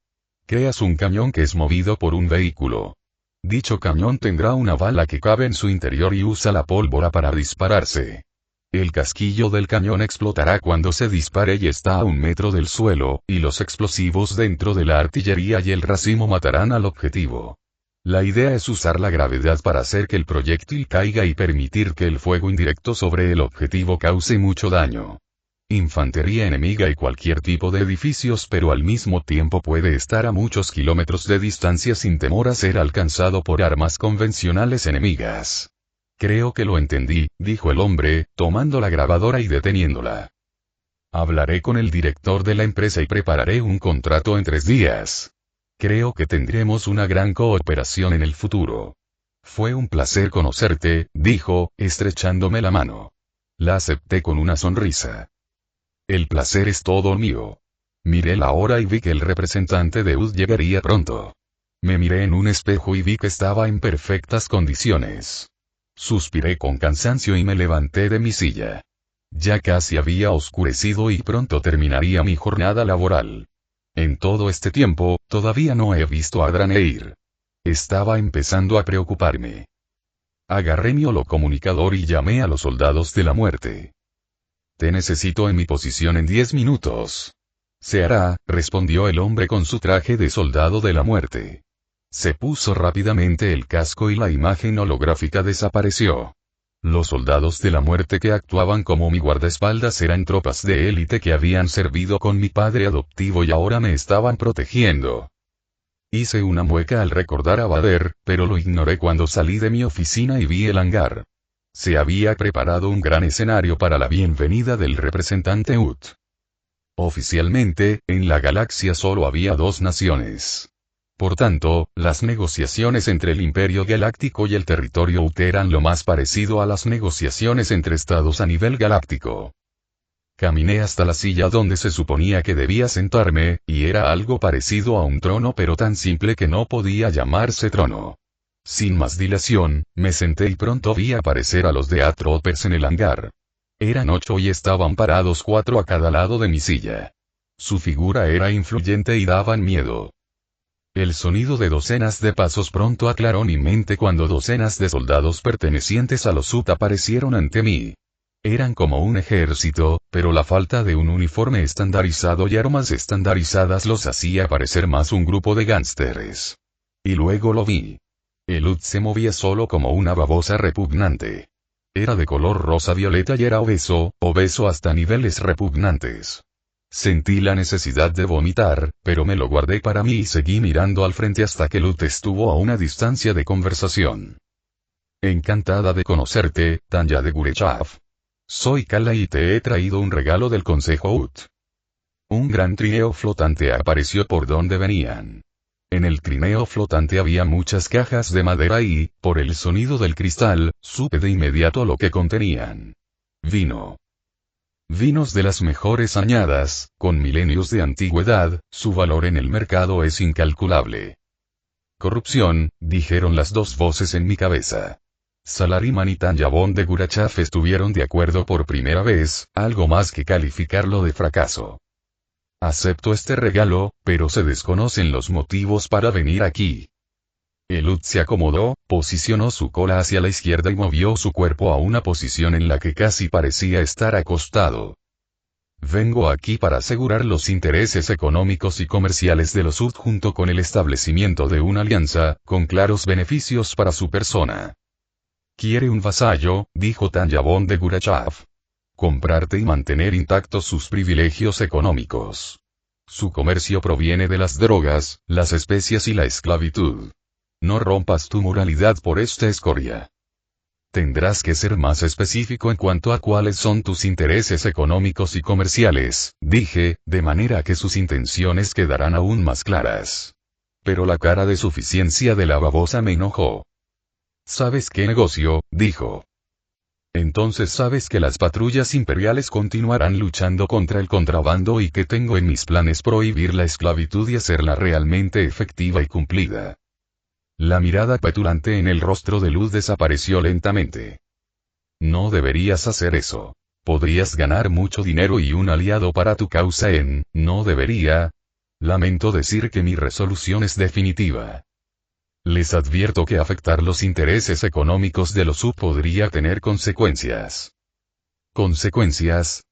Creas un cañón que es movido por un vehículo. Dicho cañón tendrá una bala que cabe en su interior y usa la pólvora para dispararse. El casquillo del cañón explotará cuando se dispare y está a 1 metro del suelo, y los explosivos dentro de la artillería y el racimo matarán al objetivo. La idea es usar la gravedad para hacer que el proyectil caiga y permitir que el fuego indirecto sobre el objetivo cause mucho daño. Infantería enemiga y cualquier tipo de edificios, pero al mismo tiempo puede estar a muchos kilómetros de distancia sin temor a ser alcanzado por armas convencionales enemigas. Creo que lo entendí, dijo el hombre, tomando la grabadora y deteniéndola. Hablaré con el director de la empresa y prepararé un contrato en 3 días. Creo que tendremos una gran cooperación en el futuro. Fue un placer conocerte, dijo, estrechándome la mano. La acepté con una sonrisa. El placer es todo mío. Miré la hora y vi que el representante de UD llegaría pronto. Me miré en un espejo y vi que estaba en perfectas condiciones. Suspiré con cansancio y me levanté de mi silla. Ya casi había oscurecido y pronto terminaría mi jornada laboral. En todo este tiempo, todavía no he visto a Draneir. Estaba empezando a preocuparme. Agarré mi holocomunicador y llamé a los soldados de la muerte. Te necesito en mi posición en 10 minutos. Se hará, respondió el hombre con su traje de soldado de la muerte. Se puso rápidamente el casco y la imagen holográfica desapareció. Los soldados de la muerte que actuaban como mi guardaespaldas eran tropas de élite que habían servido con mi padre adoptivo y ahora me estaban protegiendo. Hice una mueca al recordar a Bader, pero lo ignoré cuando salí de mi oficina y vi el hangar. Se había preparado un gran escenario para la bienvenida del representante UT. Oficialmente, en la galaxia solo había 2 naciones. Por tanto, las negociaciones entre el Imperio Galáctico y el territorio UT eran lo más parecido a las negociaciones entre estados a nivel galáctico. Caminé hasta la silla donde se suponía que debía sentarme, y era algo parecido a un trono pero tan simple que no podía llamarse trono. Sin más dilación, me senté y pronto vi aparecer a los de Atropers en el hangar. Eran 8 y estaban parados 4 a cada lado de mi silla. Su figura era influyente y daban miedo. El sonido de docenas de pasos pronto aclaró mi mente cuando docenas de soldados pertenecientes a los UT aparecieron ante mí. Eran como un ejército, pero la falta de un uniforme estandarizado y armas estandarizadas los hacía parecer más un grupo de gánsteres. Y luego lo vi. El UT se movía solo como una babosa repugnante. Era de color rosa violeta y era obeso hasta niveles repugnantes. Sentí la necesidad de vomitar, pero me lo guardé para mí y seguí mirando al frente hasta que Lut estuvo a una distancia de conversación. Encantada de conocerte, Tanya de Gurechav. Soy Kala y te he traído un regalo del Consejo UT. Un gran trineo flotante apareció por donde venían. En el trineo flotante había muchas cajas de madera y, por el sonido del cristal, supe de inmediato lo que contenían. Vino. Vinos de las mejores añadas, con milenios de antigüedad, su valor en el mercado es incalculable. Corrupción, dijeron las 2 voces en mi cabeza. Salarima y Tanyabón de Gurachav estuvieron de acuerdo por primera vez, algo más que calificarlo de fracaso. Acepto este regalo, pero se desconocen los motivos para venir aquí. Elud se acomodó, posicionó su cola hacia la izquierda y movió su cuerpo a una posición en la que casi parecía estar acostado. Vengo aquí para asegurar los intereses económicos y comerciales de los UD junto con el establecimiento de una alianza, con claros beneficios para su persona. Quiere un vasallo, dijo Tanyabón de Gurachav. Comprarte y mantener intactos sus privilegios económicos. Su comercio proviene de las drogas, las especias y la esclavitud. No rompas tu moralidad por esta escoria. Tendrás que ser más específico en cuanto a cuáles son tus intereses económicos y comerciales, dije, de manera que sus intenciones quedarán aún más claras. Pero la cara de suficiencia de la babosa me enojó. ¿Sabes qué negocio?, dijo. Entonces sabes que las patrullas imperiales continuarán luchando contra el contrabando y que tengo en mis planes prohibir la esclavitud y hacerla realmente efectiva y cumplida. La mirada petulante en el rostro de Luz desapareció lentamente. No deberías hacer eso. Podrías ganar mucho dinero y un aliado para tu causa no debería. Lamento decir que mi resolución es definitiva. Les advierto que afectar los intereses económicos de los UD podría tener consecuencias. ¿Consecuencias?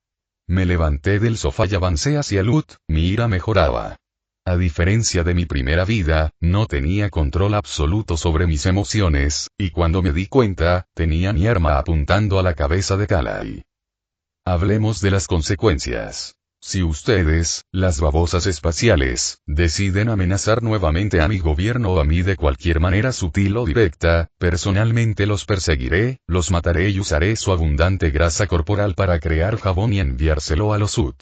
Me levanté del sofá y avancé hacia Lud, mi ira mejoraba. A diferencia de mi primera vida, no tenía control absoluto sobre mis emociones, y cuando me di cuenta, tenía mi arma apuntando a la cabeza de Kalai. Hablemos de las consecuencias. Si ustedes, las babosas espaciales, deciden amenazar nuevamente a mi gobierno o a mí de cualquier manera sutil o directa, personalmente los perseguiré, los mataré y usaré su abundante grasa corporal para crear jabón y enviárselo a los UD.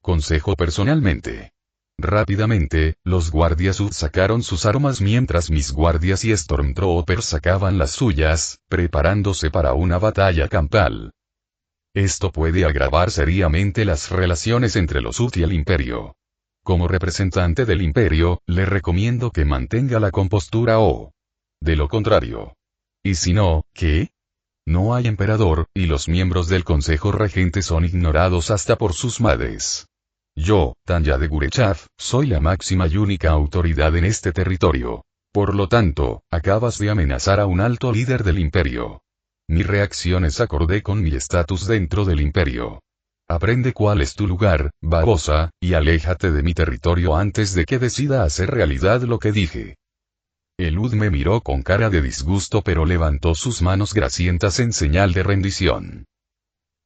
Consejo personalmente. Rápidamente, los guardias UD sacaron sus armas mientras mis guardias y Stormtroopers sacaban las suyas, preparándose para una batalla campal. Esto puede agravar seriamente las relaciones entre los UD y el Imperio. Como representante del Imperio, le recomiendo que mantenga la compostura o... De lo contrario. ¿Y si no, qué? No hay emperador, y los miembros del Consejo Regente son ignorados hasta por sus madres. Yo, Tanya de Gurachav, soy la máxima y única autoridad en este territorio. Por lo tanto, acabas de amenazar a un alto líder del Imperio. Mi reacción es acorde con mi estatus dentro del Imperio. Aprende cuál es tu lugar, babosa, y aléjate de mi territorio antes de que decida hacer realidad lo que dije. Elud me miró con cara de disgusto pero levantó sus manos grasientas en señal de rendición.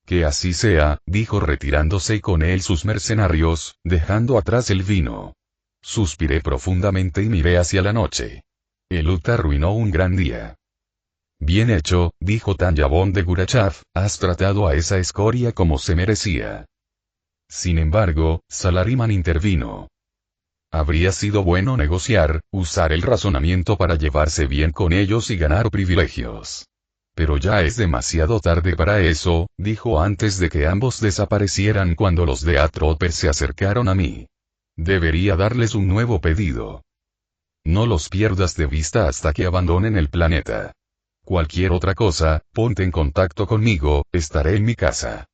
Que así sea, dijo retirándose y con él sus mercenarios, dejando atrás el vino. Suspiré profundamente y miré hacia la noche. Elud arruinó un gran día. Bien hecho, dijo Tanyabón de Gurachav, has tratado a esa escoria como se merecía. Sin embargo, Salariman intervino. Habría sido bueno negociar, usar el razonamiento para llevarse bien con ellos y ganar privilegios. Pero ya es demasiado tarde para eso, dijo antes de que ambos desaparecieran cuando los de Atropes se acercaron a mí. Debería darles un nuevo pedido. No los pierdas de vista hasta que abandonen el planeta. Cualquier otra cosa, ponte en contacto conmigo, estaré en mi casa.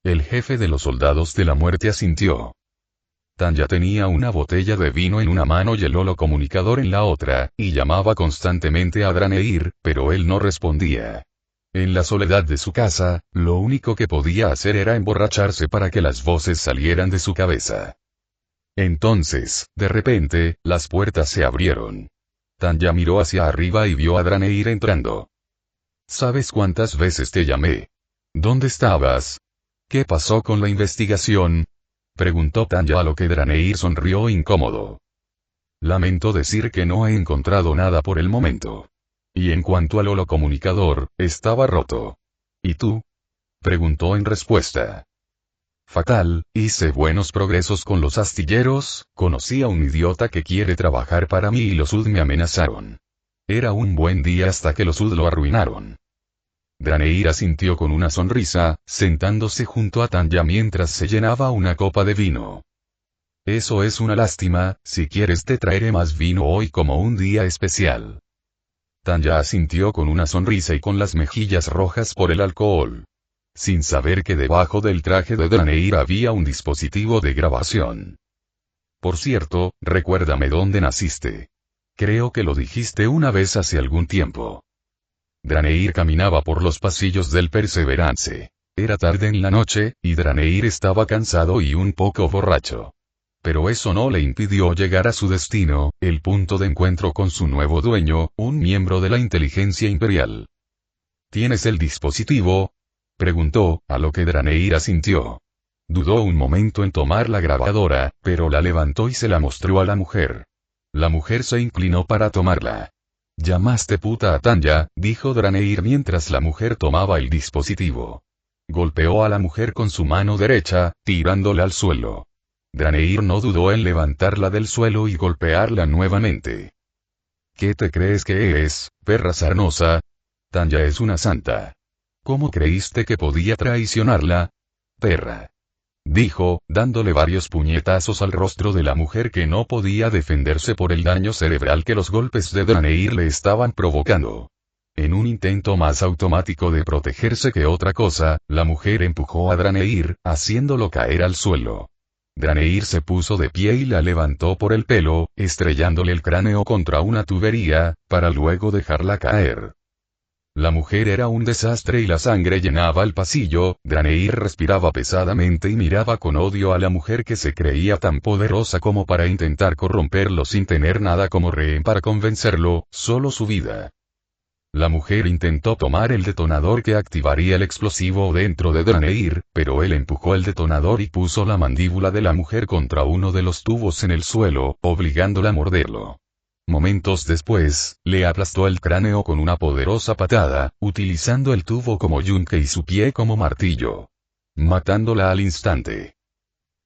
El jefe de los soldados de la muerte asintió. Tanya tenía una botella de vino en una mano y el holocomunicador en la otra, y llamaba constantemente a Draneir, pero él no respondía. En la soledad de su casa, lo único que podía hacer era emborracharse para que las voces salieran de su cabeza. Entonces, de repente, las puertas se abrieron. Tanya miró hacia arriba y vio a Draneir entrando. ¿Sabes cuántas veces te llamé? ¿Dónde estabas? ¿Qué pasó con la investigación? Preguntó Tanya a lo que Draneir sonrió incómodo. Lamento decir que no he encontrado nada por el momento. Y en cuanto al holocomunicador, estaba roto. ¿Y tú? Preguntó en respuesta. Fatal, hice buenos progresos con los astilleros, conocí a un idiota que quiere trabajar para mí y los UD me amenazaron. Era un buen día hasta que los UD lo arruinaron. Draneir asintió con una sonrisa, sentándose junto a Tanya mientras se llenaba una copa de vino. Eso es una lástima, si quieres te traeré más vino hoy como un día especial. Tanya asintió con una sonrisa y con las mejillas rojas por el alcohol. Sin saber que debajo del traje de Draneir había un dispositivo de grabación. Por cierto, recuérdame dónde naciste. Creo que lo dijiste una vez hace algún tiempo. Draneir caminaba por los pasillos del Perseverance. Era tarde en la noche, y Draneir estaba cansado y un poco borracho. Pero eso no le impidió llegar a su destino, el punto de encuentro con su nuevo dueño, un miembro de la inteligencia imperial. ¿Tienes el dispositivo?, preguntó, a lo que Draneir asintió. Dudó un momento en tomar la grabadora, pero la levantó y se la mostró a la mujer. La mujer se inclinó para tomarla. «Llamaste puta a Tanya», dijo Draneir mientras la mujer tomaba el dispositivo. Golpeó a la mujer con su mano derecha, tirándola al suelo. Draneir no dudó en levantarla del suelo y golpearla nuevamente. «¿Qué te crees que es, perra sarnosa? Tanya es una santa. ¿Cómo creíste que podía traicionarla? Perra», dijo, dándole varios puñetazos al rostro de la mujer que no podía defenderse por el daño cerebral que los golpes de Draneir le estaban provocando. En un intento más automático de protegerse que otra cosa, la mujer empujó a Draneir, haciéndolo caer al suelo. Draneir se puso de pie y la levantó por el pelo, estrellándole el cráneo contra una tubería, para luego dejarla caer. La mujer era un desastre y la sangre llenaba el pasillo. Draneir respiraba pesadamente y miraba con odio a la mujer que se creía tan poderosa como para intentar corromperlo sin tener nada como rehén para convencerlo, solo su vida. La mujer intentó tomar el detonador que activaría el explosivo dentro de Draneir, pero él empujó el detonador y puso la mandíbula de la mujer contra uno de los tubos en el suelo, obligándola a morderlo. Momentos después, le aplastó el cráneo con una poderosa patada, utilizando el tubo como yunque y su pie como martillo. Matándola al instante.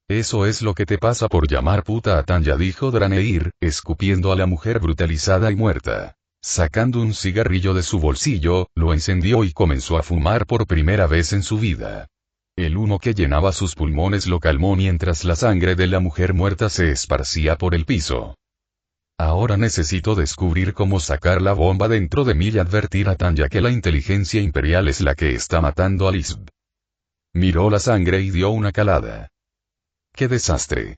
«Eso es lo que te pasa por llamar puta a Tanya», dijo Draneir, escupiendo a la mujer brutalizada y muerta. Sacando un cigarrillo de su bolsillo, lo encendió y comenzó a fumar por primera vez en su vida. El humo que llenaba sus pulmones lo calmó mientras la sangre de la mujer muerta se esparcía por el piso. «Ahora necesito descubrir cómo sacar la bomba dentro de mí y advertir a Tanya que la inteligencia imperial es la que está matando a Lisb». Miró la sangre y dio una calada. «¡Qué desastre!